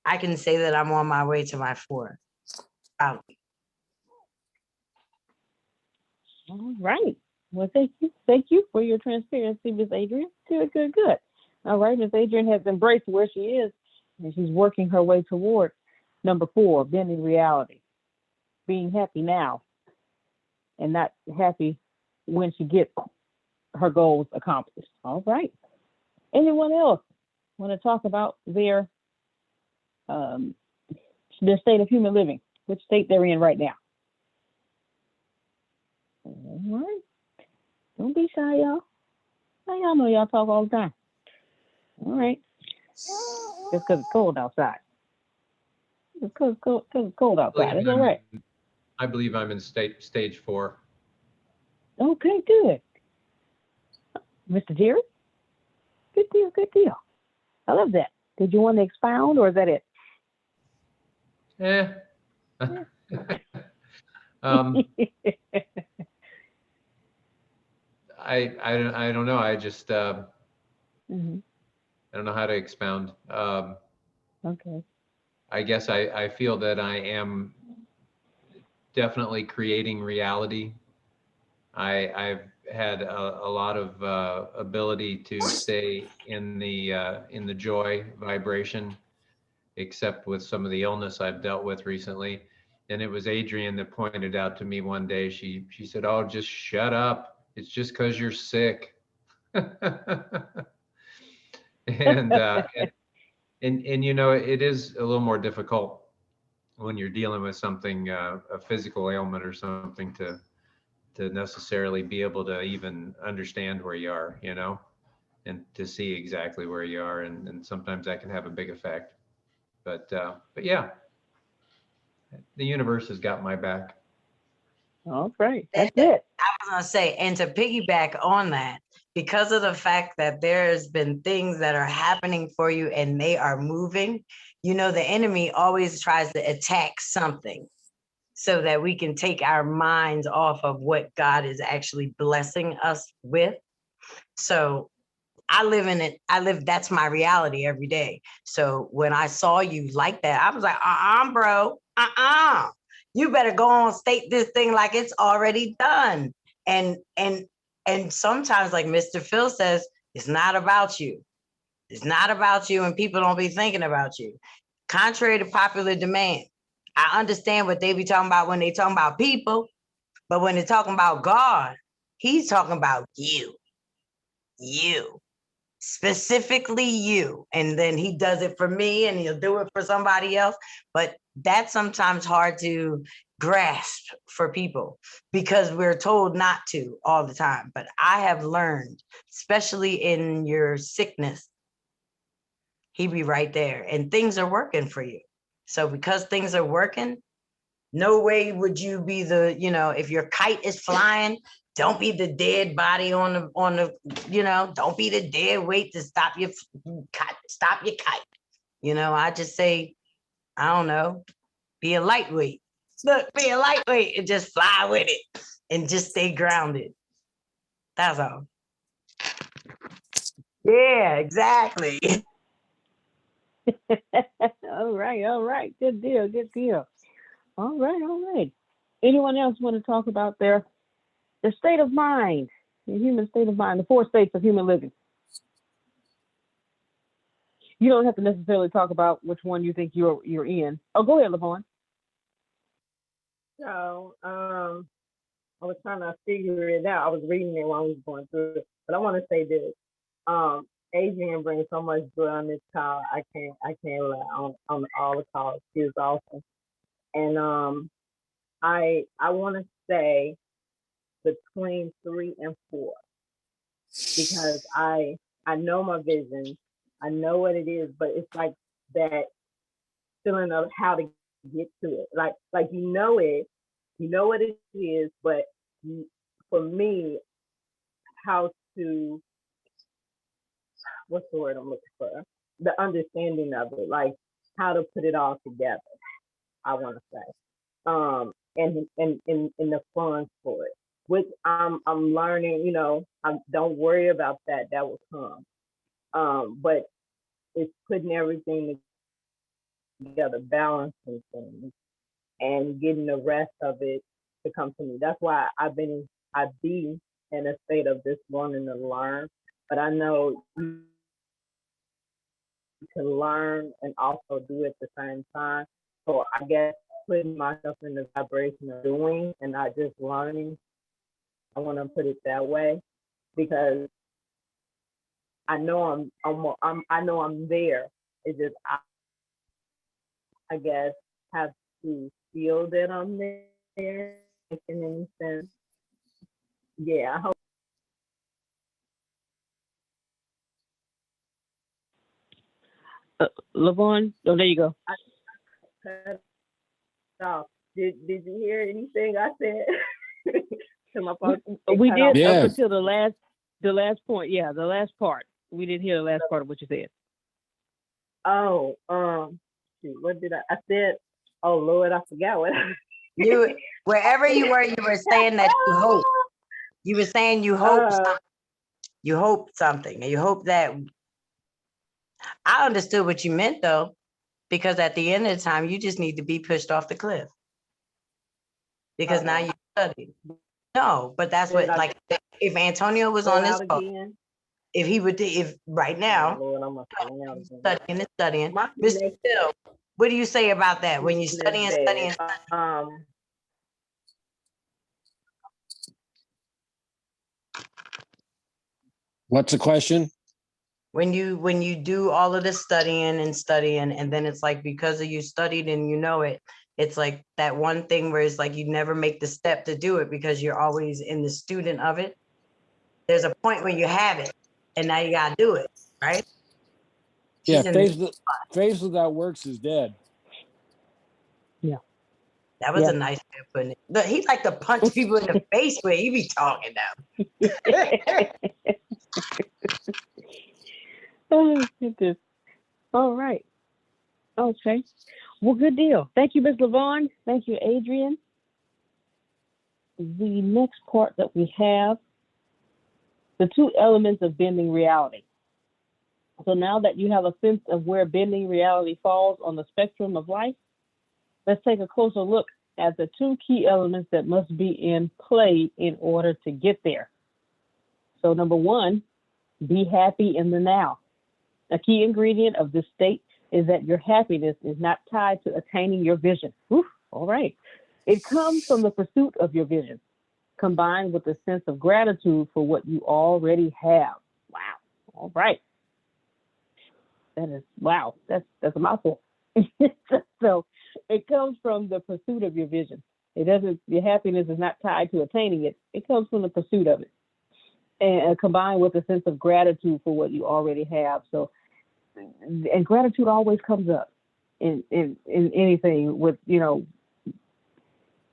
I can say that I'm on my way to my 4. All right. Well, thank you. Thank you for your transparency, Ms. Adrian. Good, good, good. All right, Ms. Adrian has embraced where she is, and she's working her way toward number 4, bending reality, being happy now, and not happy when she gets her goals accomplished. All right. Anyone else want to talk about their state of human living, which state they're in right now? All right. Don't be shy, y'all. Y'all know y'all talk all the time. All right. Just because it's cold outside. It's because it's cold outside. It's all right. I believe I'm in stage 4. Okay, good. Mr. Jerry? Good deal, good deal. I love that. Did you want to expound, or is that it? I don't know. I just Mm-hmm. I don't know how to expound. Okay. I guess I feel that I am definitely creating reality. I've had a lot of ability to stay in the joy vibration, except with some of the illness I've dealt with recently. And it was Adrienne that pointed out to me one day. She said, "Oh, just shut up. It's just because you're sick." and you know, it is a little more difficult when you're dealing with something, a physical ailment or something, to necessarily be able to even understand where you are, you know, and to see exactly where you are, and sometimes that can have a big effect. But yeah, the universe has got my back. All right, that's it. I was gonna say, and to piggyback on that, because of the fact that there's been things that are happening for you and they are moving, you know, the enemy always tries to attack something so that we can take our minds off of what God is actually blessing us with. So I live in it. That's my reality every day. So when I saw you like that, I was like, bro, you better go on, state this thing like it's already done. And sometimes, like Mr. Phil says, it's not about you. It's not about you, and people don't be thinking about you. Contrary to popular demand, I understand what they be talking about when they talking about people, but when they're talking about God, he's talking about you. Specifically you. And then he does it for me, and he'll do it for somebody else. But that's sometimes hard to grasp for people because we're told not to all the time. But I have learned, especially in your sickness, he be right there and things are working for you. So because things are working, no way would you be the, you know, if your kite is flying, don't be the dead body on the, you know, don't be the dead weight to stop your kite. You know, I just say, I don't know, be a lightweight. Look, be a lightweight and just fly with it and just stay grounded. That's all. Yeah, exactly. All right. Good deal, good deal. All right. Anyone else want to talk about their state of mind, the human state of mind, the 4 states of human living? You don't have to necessarily talk about which one you think you're in. Oh, go ahead, Lavon. So, I was trying to figure it out. I was reading it while I was going through it, but I want to say this. Adrienne brings so much joy on this call. I can't lie on all the calls. She is awesome, and I want to say between 3 and 4 because I know my vision, I know what it is, but it's like that feeling of how to get to it. Like you know what it is, but for me, how to, what's the word I'm looking for? The understanding of it, like how to put it all together, I want to say. And the funds for it, which I'm learning, you know, don't worry about that, that will come. But it's putting everything together, balancing things and getting the rest of it to come to me. That's why I be in a state of this wanting to learn, but I know you can learn and also do it at the same time. So I guess putting myself in the vibration of doing and not just learning, I want to put it that way because I know I know I'm there. It's just I guess have to feel that I'm there. In any sense, yeah. I hope. Lavon, oh, there you go. I cut off. Did you hear anything I said? To my phone? We did Yeah. up until the last point. Yeah, the last part. We didn't hear the last part of what you said. Oh, shoot, what did I said? Oh Lord, I forgot what. You, wherever you were saying that you hope. You were saying you hope something. You hope something, and you hope that. I understood what you meant though, because at the end of the time, you just need to be pushed off the cliff. Because now you studied. No, but that's what, like, if Antonio was on this call, if he would, if right now, studying, Mr. Phil, what do you say about that when you studying? What's the question? When you do all of this studying, and then it's like, because of you studied and you know it, it's like that one thing where it's like you never make the step to do it because you're always in the student of it. There's a point where you have it, and now you gotta do it, right? Yeah, faith without works is dead. Yeah. That was a nice way of putting it. Look, he like to punch people in the face where he be talking now. Oh, goodness. All right. Okay. Well, good deal. Thank you, Ms. Lavon. Thank you, Adrian. The next part that we have, the two elements of bending reality. So now that you have a sense of where bending reality falls on the spectrum of life, let's take a closer look at the two key elements that must be in play in order to get there. So number one, be happy in the now. A key ingredient of this state is that your happiness is not tied to attaining your vision. Oof, all right. It comes from the pursuit of your vision, combined with a sense of gratitude for what you already have. Wow. All right. That is, wow, that's a mouthful. So it comes from the pursuit of your vision. Your happiness is not tied to attaining it. It comes from the pursuit of it. And combined with a sense of gratitude for what you already have. So, and gratitude always comes up in anything with, in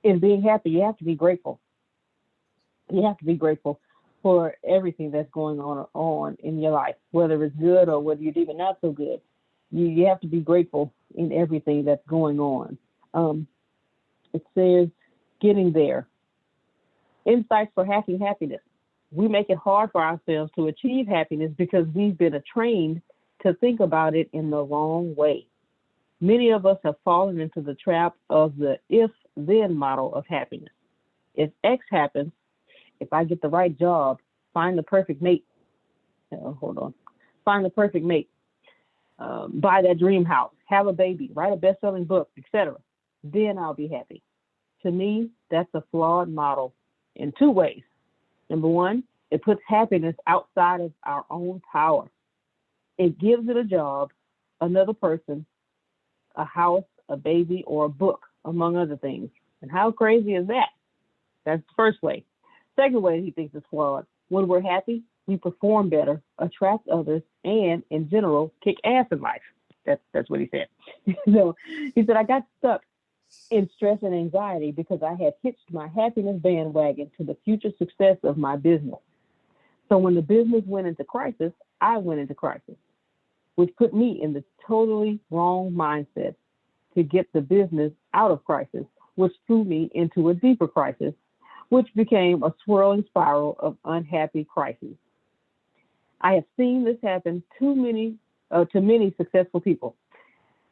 being happy. You have to be grateful. You have to be grateful for everything that's going on in your life, whether it's good or whether you're even not so good. You have to be grateful in everything that's going on. It says, getting there. Insights for hacking happiness. We make it hard for ourselves to achieve happiness because we've been trained to think about it in the wrong way. Many of us have fallen into the trap of the if-then model of happiness. If X happens, if I get the right job, find the perfect mate. Find the perfect mate. Buy that dream house, have a baby, write a best-selling book, etc. Then I'll be happy. To me, that's a flawed model in two ways. Number one, it puts happiness outside of our own power. It gives it a job, another person, a house, a baby, or a book, among other things. And how crazy is that? That's the first way. Second way he thinks is flawed. When we're happy, we perform better, attract others, and in general, kick ass in life. That's what he said. So he said, I got stuck in stress and anxiety because I had hitched my happiness bandwagon to the future success of my business. So when the business went into crisis, I went into crisis, which put me in the totally wrong mindset to get the business out of crisis, which threw me into a deeper crisis, which became a swirling spiral of unhappy crises. I have seen this happen to many successful people.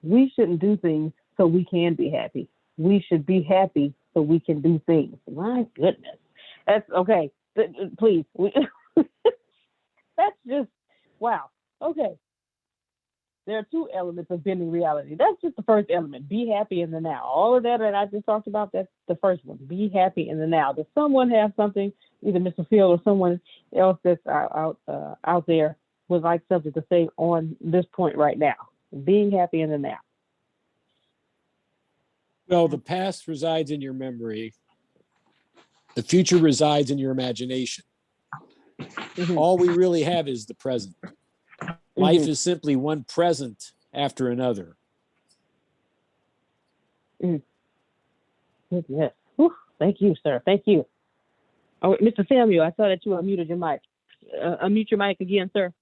We shouldn't do things so we can be happy. We should be happy so we can do things. My goodness. That's okay. Please. That's just, wow. Okay. There are two elements of bending reality. That's just the first element. Be happy in the now. All of that I just talked about, that's the first one. Be happy in the now. Does someone have something, either Mr. Phil or someone else that's out there would like something to say on this point right now? Being happy in the now. Well, the past resides in your memory. The future resides in your imagination. Mm-hmm. All we really have is the present. Mm-hmm. Life is simply one present after another. Goodness. Whew. Thank you, sir. Thank you. Oh, Mr. Samuel, I saw that you unmuted your mic. Unmute your mic again, sir.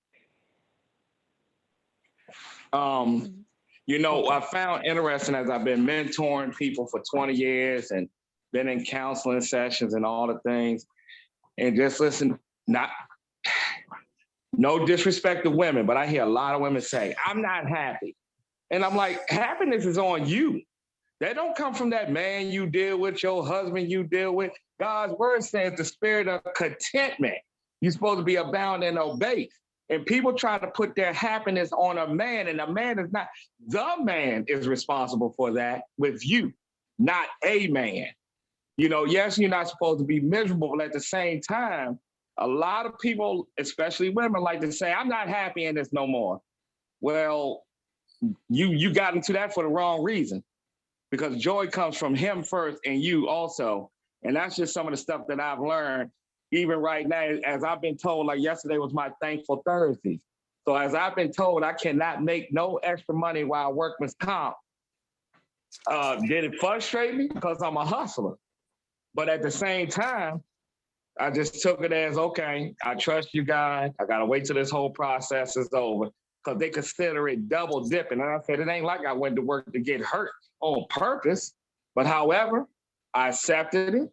You know, I found interesting as I've been mentoring people for 20 years and been in counseling sessions and all the things, and just listen, no disrespect to women, but I hear a lot of women say, I'm not happy. And I'm like, happiness is on you. That don't come from that man you deal with, your husband you deal with. God's word says the spirit of contentment. You're supposed to be abound and obey. And people try to put their happiness on a man, and a man is not. The man is responsible for that with you, not a man. You know, yes, you're not supposed to be miserable, but at the same time, a lot of people, especially women, like to say, I'm not happy in this no more. Well, you got into that for the wrong reason, because joy comes from him first and you also. And that's just some of the stuff that I've learned, even right now, as I've been told, like yesterday was my Thankful Thursday. So as I've been told, I cannot make no extra money while workman's comp. Did it frustrate me? Because I'm a hustler. But at the same time, I just took it as, okay, I trust you guys. I got to wait till this whole process is over, because they consider it double dipping. And I said, it ain't like I went to work to get hurt on purpose. But however, I accepted it,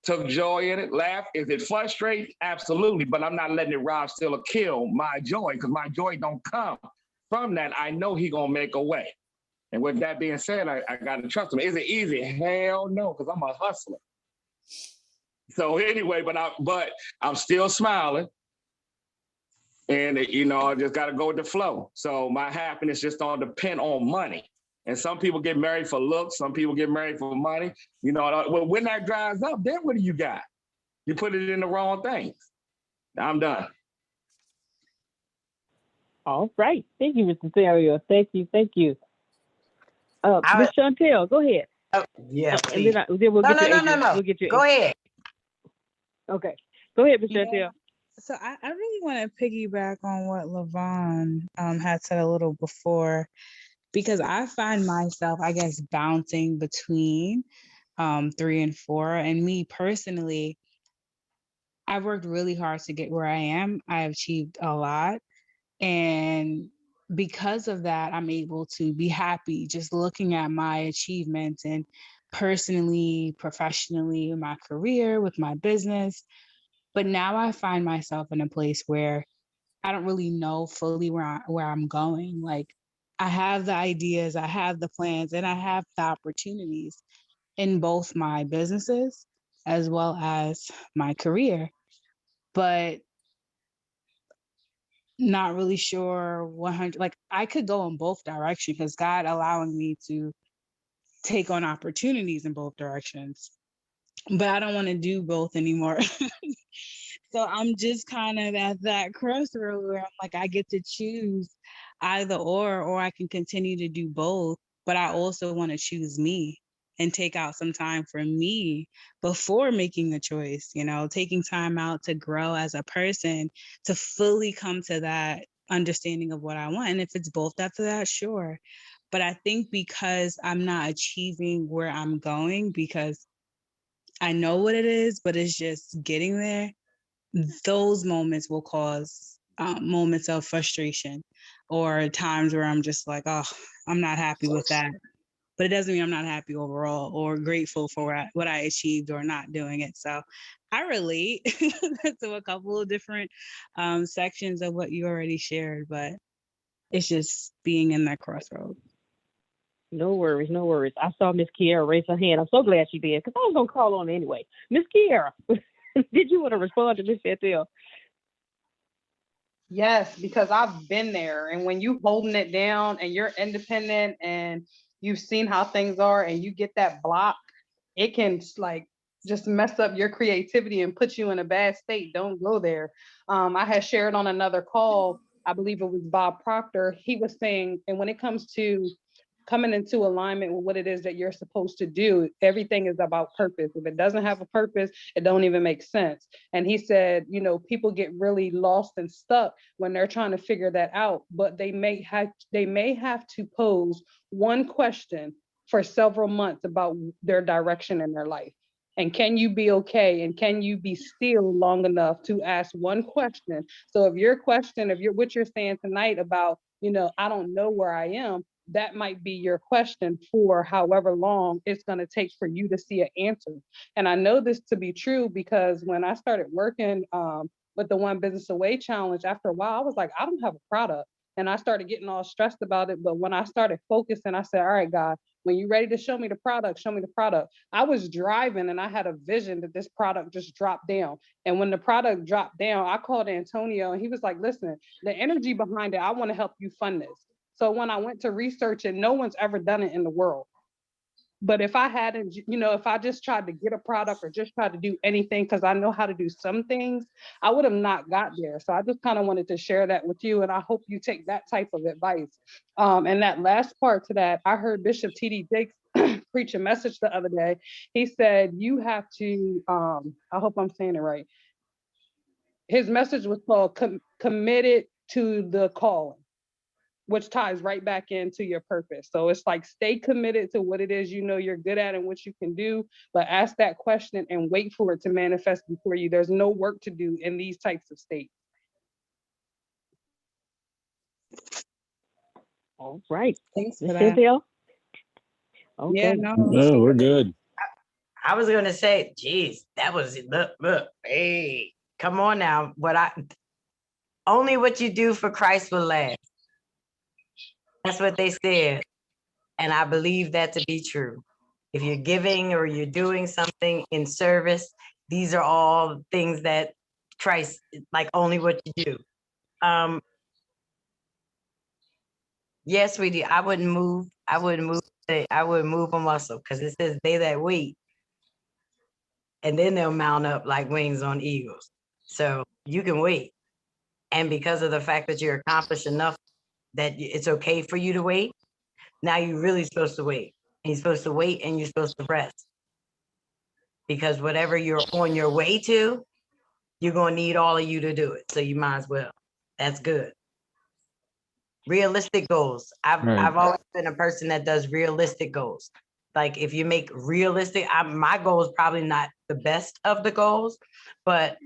took joy in it, laughed. Is it frustrating? Absolutely. But I'm not letting it rob, steal, or kill my joy, because my joy don't come from that. I know he going to make a way. And with that being said, I got to trust him. Is it easy? Hell no, because I'm a hustler. So anyway, but I'm still smiling. And, you know, I just got to go with the flow. So my happiness just don't depend on money. And some people get married for looks. Some people get married for money. You know, well, when that dries up, then what do you got? You put it in the wrong things. I'm done. All right. Thank you, Mr. Samuel. Thank you. Thank you. Ms. Chantel, go ahead. Yeah, and then we'll get to Adrian. No. We'll get you. Go ahead. Okay. Go ahead, Ms. Chantel. So I really want to piggyback on what LaVon had said a little before, because I find myself, I guess, bouncing between 3 and 4. And me personally, I've worked really hard to get where I am. I have achieved a lot. And because of that, I'm able to be happy just looking at my achievements, and personally, professionally, in my career, with my business. But now I find myself in a place where I don't really know fully where I'm going. Like, I have the ideas, I have the plans, and I have the opportunities in both my businesses as well as my career. But not really sure 100, like I could go in both directions, because God allowing me to take on opportunities in both directions. But I don't want to do both anymore. So I'm just kind of at that crossroad where I'm like, I get to choose either or I can continue to do both. But I also want to choose me and take out some time for me before making the choice, you know, taking time out to grow as a person, to fully come to that understanding of what I want. And if it's both after that, sure. But I think because I'm not achieving where I'm going, because I know what it is, but it's just getting there, those moments will cause moments of frustration, or times where I'm just like, oh, I'm not happy with that. But it doesn't mean I'm not happy overall or grateful for what I achieved or not doing it. So I relate to a couple of different sections of what you already shared, but it's just being in that crossroad. No worries, no worries. I saw Miss Kiera raise her hand. I'm so glad she did, because I was going to call on her anyway. Miss Kiera, did you want to respond to Miss Chantel? Yes, because I've been there. And when you holding it down and you're independent and you've seen how things are and you get that block, it can like just mess up your creativity and put you in a bad state. Don't go there. I had shared on another call, I believe it was Bob Proctor. He was saying, and when it comes to coming into alignment with what it is that you're supposed to do. Everything is about purpose. If it doesn't have a purpose, it don't even make sense. And he said, you know, people get really lost and stuck when they're trying to figure that out, but they may have to pose one question for several months about their direction in their life. And can you be okay? And can you be still long enough to ask one question? So if your question, what you're saying tonight about, you know, I don't know where I am, that might be your question for however long it's going to take for you to see an answer. And I know this to be true because when I started working with the One Business Away Challenge, after a while, I was like, I don't have a product. And I started getting all stressed about it. But when I started focusing, I said, all right, God, when you're ready to show me the product, show me the product. I was driving and I had a vision that this product just dropped down. And when the product dropped down, I called Antonio and he was like, listen, the energy behind it, I want to help you fund this. So when I went to research it, no one's ever done it in the world. But if I hadn't, you know, if I just tried to get a product or just tried to do anything, because I know how to do some things, I would have not got there. So I just kind of wanted to share that with you. And I hope you take that type of advice. And that last part to that, I heard Bishop T.D. Jakes preach a message the other day. He said, you have to, I hope I'm saying it right. His message was called committed to the calling, which ties right back into your purpose. So it's like, stay committed to what it is you know you're good at and what you can do, but ask that question and wait for it to manifest before you. There's no work to do in these types of states. All right. Thanks for that. Cynthia? Okay. Yeah, no. No, we're good. I was gonna say, geez, that was look, hey, come on now. Only what you do for Christ will last. That's what they said. And I believe that to be true. If you're giving or you're doing something in service, these are all things that Christ, like only what you do. Yes, sweetie, I wouldn't move a muscle because it says they that wait, and then they'll mount up like wings on eagles. So you can wait. And because of the fact that you're accomplished enough that it's okay for you to wait, now you're really supposed to wait. And you're supposed to wait and you're supposed to rest. Because whatever you're on your way to, you're going to need all of you to do it. So you might as well. That's good. Realistic goals. I've always been a person that does realistic goals. Like if you make realistic, my goal is probably not the best of the goals, but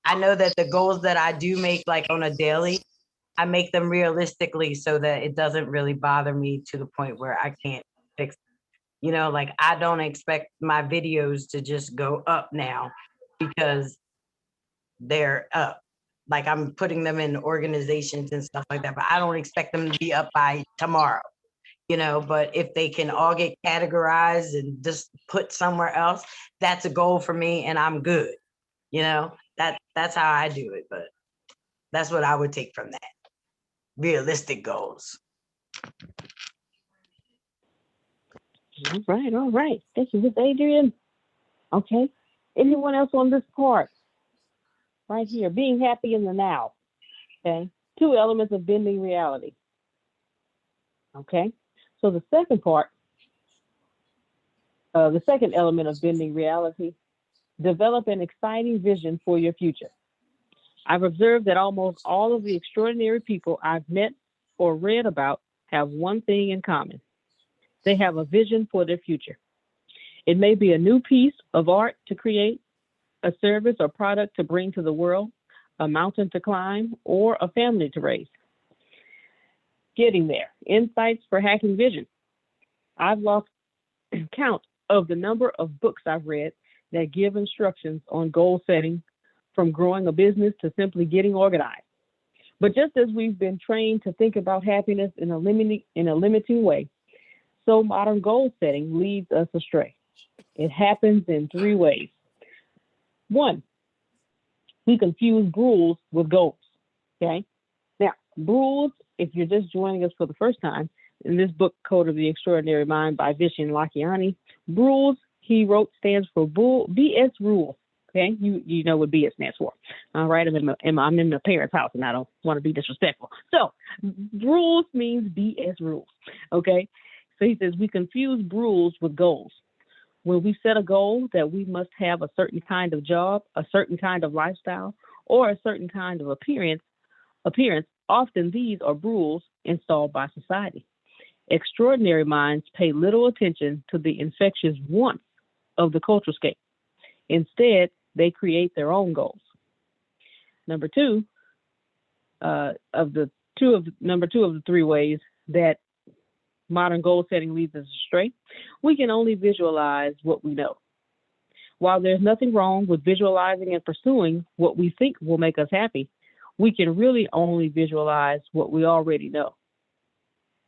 I know that the goals that I do make like on a daily, I make them realistically so that it doesn't really bother me to the point where I can't fix it. You know, like I don't expect my videos to just go up now because they're up. Like I'm putting them in organizations and stuff like that, but I don't expect them to be up by tomorrow, you know, but if they can all get categorized and just put somewhere else, that's a goal for me and I'm good. You know, that's how I do it, but that's what I would take from that. Realistic goals. All right. Thank you, Miss Adrian. Okay. Anyone else on this part? Right here, being happy in the now. Okay. 2 elements of bending reality. Okay. So the second part, the second element of bending reality, develop an exciting vision for your future. I've observed that almost all of the extraordinary people I've met or read about have one thing in common. They have a vision for their future. It may be a new piece of art to create, a service or product to bring to the world, a mountain to climb, or a family to raise. Getting there, insights for hacking vision. I've lost count of the number of books I've read that give instructions on goal setting, from growing a business to simply getting organized. But just as we've been trained to think about happiness in a limiting way, so modern goal setting leads us astray. It happens in 3 ways. 1, we confuse rules with goals. Okay? Now, rules, if you're just joining us for the first time, in this book, Code of the Extraordinary Mind by Vishen Lakhiani, rules, he wrote, stands for BS rules. Okay, you know what BS stands for. All right, I'm in my parents' house and I don't want to be disrespectful. So rules means BS rules. Okay, So he says, we confuse rules with goals. When we set a goal that we must have a certain kind of job, a certain kind of lifestyle, or a certain kind of appearance, often these are rules installed by society. Extraordinary minds pay little attention to the infectious wants of the cultural scape. Instead, they create their own goals. Number two of the three ways that modern goal setting leads us astray, we can only visualize what we know. While there's nothing wrong with visualizing and pursuing what we think will make us happy, we can really only visualize what we already know.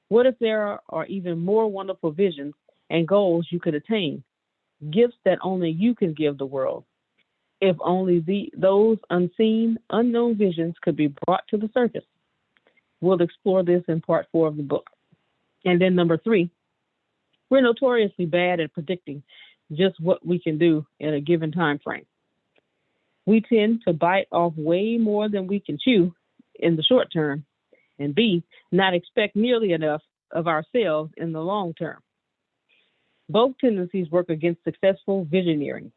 What if there are even more wonderful visions and goals you could attain, gifts that only you can give the world? If only those unseen, unknown visions could be brought to the surface. We'll explore this in part 4 of the book. And then number 3, we're notoriously bad at predicting just what we can do in a given time frame. We tend to bite off way more than we can chew in the short term, and B, not expect nearly enough of ourselves in the long term. Both tendencies work against successful visioneering.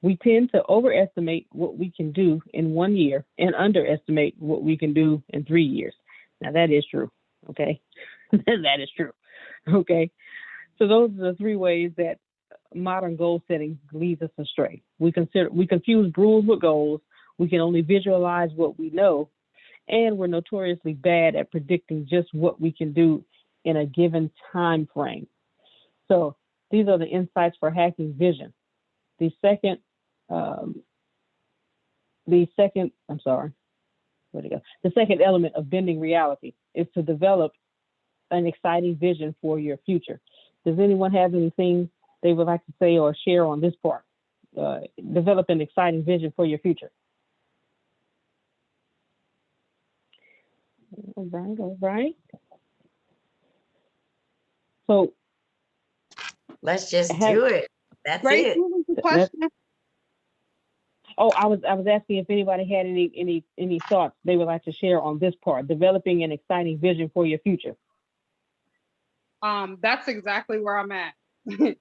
We tend to overestimate what we can do in 1 year and underestimate what we can do in 3 years. Now that is true, okay? That is true, okay? So those are the 3 ways that modern goal setting leads us astray. We confuse rules with goals. We can only visualize what we know, and we're notoriously bad at predicting just what we can do in a given time frame. So these are the insights for hacking vision. The second element of bending reality is to develop an exciting vision for your future. Does anyone have anything they would like to say or share on this part? Develop an exciting vision for your future. All right. So let's just do it. That's Grace, it. what was the question? I was asking if anybody had any thoughts they would like to share on this part, developing an exciting vision for your future. That's exactly where I'm at. Mm.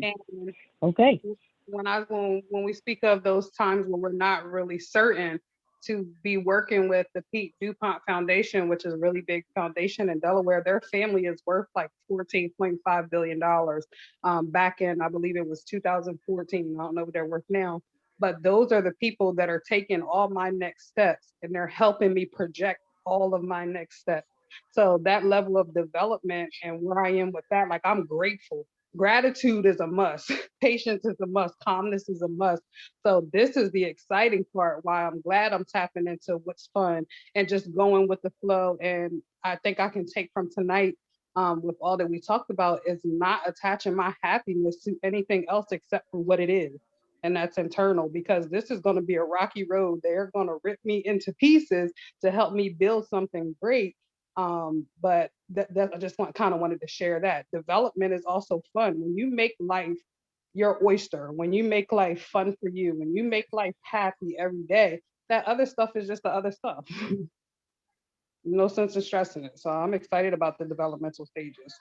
And okay. When we speak of those times when we're not really certain, to be working with the Pete DuPont Foundation, which is a really big foundation in Delaware. Their family is worth like $14.5 billion. Back in, I believe it was 2014. I don't know what they're worth now. But those are the people that are taking all my next steps, and they're helping me project all of my next steps. So that level of development and where I am with that, like, I'm grateful. Gratitude is a must. Patience is a must. Calmness is a must. So this is the exciting part, why I'm glad I'm tapping into what's fun and just going with the flow. And I think I can take from tonight, with all that we talked about, is not attaching my happiness to anything else except for what it is. And that's internal, because this is going to be a rocky road. They're going to rip me into pieces to help me build something great. But I just wanted to share that. Development is also fun. When you make life your oyster, when you make life fun for you, when you make life happy every day, that other stuff is just the other stuff. No sense in stressing it. So I'm excited about the developmental stages.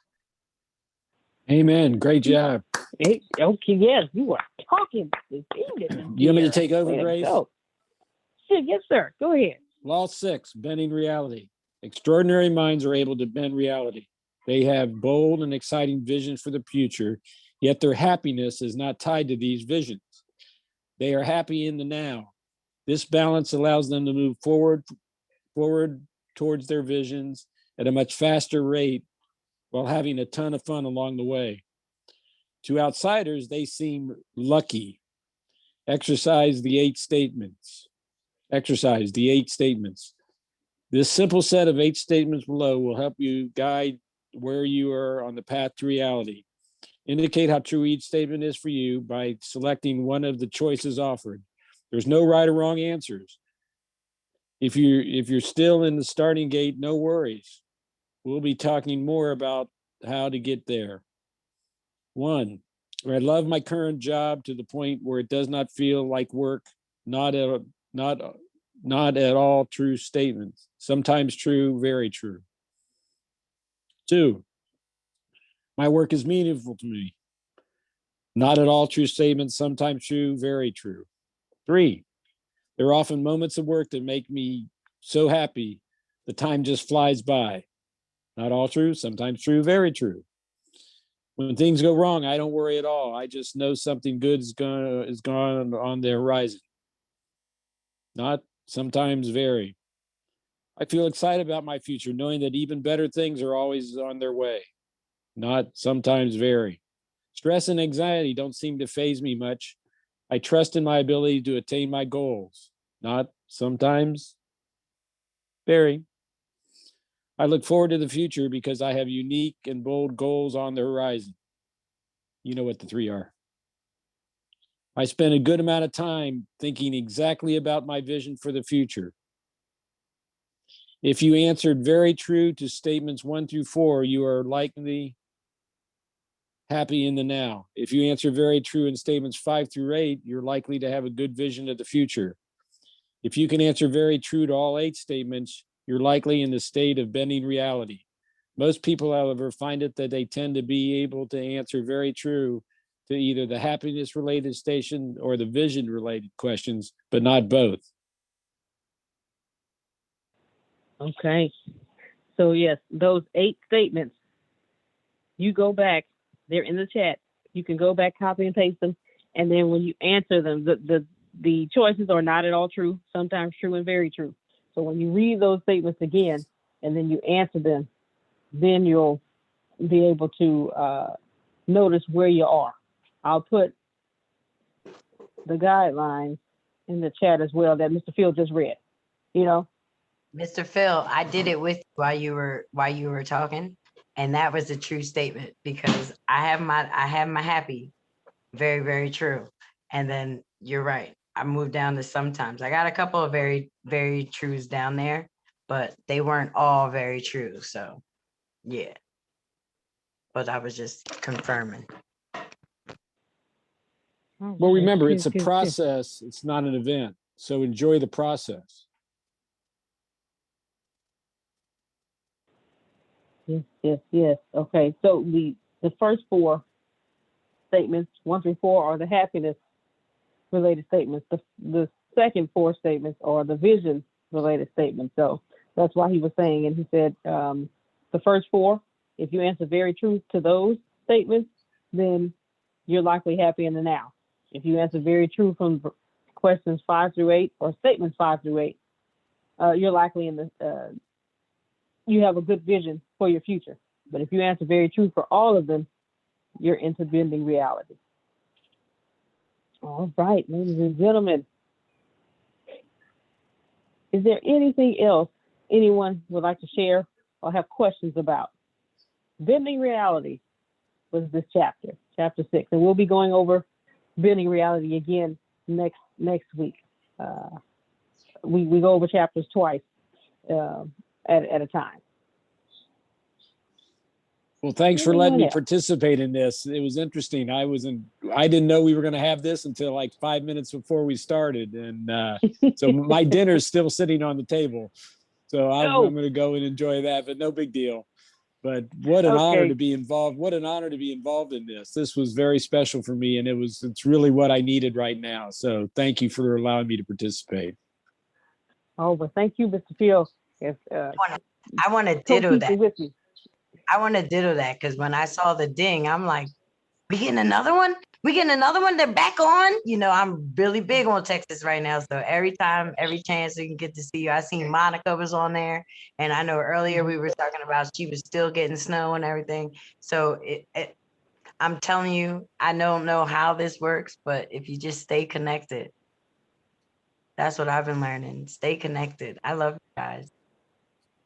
Amen. Great job. Okay, yes, you are talking. You want me to take over, Grace? Yes, sir. Go ahead. Law 6, bending reality. Extraordinary minds are able to bend reality. They have bold and exciting visions for the future, yet their happiness is not tied to these visions. They are happy in the now. This balance allows them to move forward towards their visions at a much faster rate while having a ton of fun along the way. To outsiders, they seem lucky. Exercise the 8 statements. This simple set of 8 statements below will help you guide where you are on the path to reality. Indicate how true each statement is for you by selecting one of the choices offered. There's no right or wrong answers. If you're still in the starting gate, no worries. We'll be talking more about how to get there. 1, I love my current job to the point where it does not feel like work. Not at all true statements. Sometimes true, very true. 2, My work is meaningful to me. Not at all true statements, sometimes true, very true. 3, there are often moments of work that make me so happy, the time just flies by. Not all true, sometimes true, very true. When things go wrong, I don't worry at all. I just know something good is gone on the horizon. Not sometimes very. I feel excited about my future, knowing that even better things are always on their way. Not sometimes very. Stress and anxiety don't seem to faze me much. I trust in my ability to attain my goals. Not sometimes very. I look forward to the future because I have unique and bold goals on the horizon. You know what the 3 are. I spend a good amount of time thinking exactly about my vision for the future. If you answered very true to statements 1 through 4, you are likely happy in the now. If you answer very true in statements 5 through 8, you're likely to have a good vision of the future. If you can answer very true to all 8 statements, you're likely in the state of bending reality. Most people, however, find it that they tend to be able to answer very true to either the happiness related station or the vision related questions, but not both. Okay. So yes, those 8 statements, you go back, they're in the chat. You can go back, copy and paste them. And then when you answer them, the choices are not at all true, sometimes true and very true. So when you read those statements again, and then you answer them, then you'll be able to notice where you are. I'll put the guidelines in the chat as well that Mr. Field just read, you know. Mr. Phil, I did it with you while you were talking, and that was a true statement because I have my happy, very, very true. And then you're right. I moved down to sometimes. I got a couple of very, very trues down there, but they weren't all very true. So yeah. But I was just confirming. Well, remember, it's a process. It's not an event. So enjoy the process. Yes. Okay. So the first 4 statements, 1 through 4, are the happiness related statements. The second 4 statements are the vision related statements. So that's why he was saying, and he said the first 4, if you answer very true to those statements, then you're likely happy in the now. If you answer very true from questions 5 through 8 or statements 5 through 8, you're likely in the you have a good vision for your future. But if you answer very true for all of them, you're into bending reality. All right, ladies and gentlemen. Is there anything else anyone would like to share or have questions about? Bending reality was this chapter 6. And we'll be going over bending reality again next week. We go over chapters twice at a time. Well, thanks for letting me participate in this. It was interesting. I didn't know we were going to have this until like 5 minutes before we started. And so my dinner's still sitting on the table. So I'm going to go and enjoy that, but no big deal. But what an honor to be involved. What an honor to be involved in this. This was very special for me, and it's really what I needed right now. So thank you for allowing me to participate. Oh, well, thank you, Mr. Field. I want to ditto that. With me. I want to ditto that because when I saw the ding, I'm like, we getting another one? We getting another one? They're back on? You know, I'm really big on Texas right now. So every chance we can get to see you. I seen Monica was on there. And I know earlier we were talking about she was still getting snow and everything. So I'm telling you, I don't know how this works, but if you just stay connected, that's what I've been learning. Stay connected. I love you guys.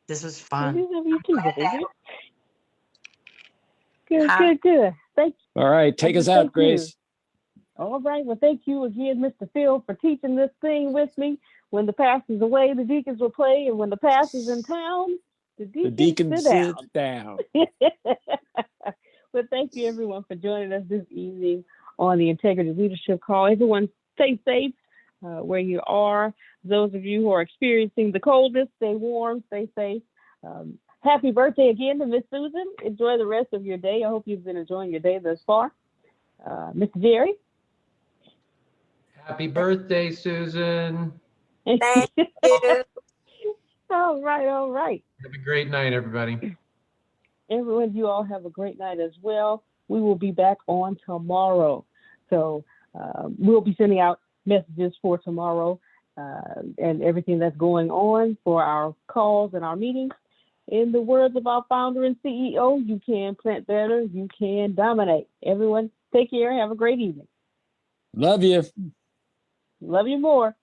This was fun. We love you too, baby. Good. Thank you. All right, take us out, Grace. All right. Well, thank you again, Mr. Phil, for teaching this thing with me. When the pastor's away, the deacons will play, and when the pastor's in town, the deacons sit down. Well, thank you, everyone, for joining us this evening on the Integrity Leadership Call. Everyone, stay safe where you are. Those of you who are experiencing the coldness, stay warm, stay safe. Happy birthday again to Miss Susan. Enjoy the rest of your day. I hope you've been enjoying your day thus far. Mr. Jerry. Happy birthday, Susan. Thank you. All right, all right. Have a great night, everybody. Everyone, you all have a great night as well. We will be back on tomorrow. So we'll be sending out messages for tomorrow and everything that's going on for our calls and our meetings. In the words of our founder and CEO, you can plant better, you can dominate. Everyone, take care. Have a great evening. Love you. Love you more.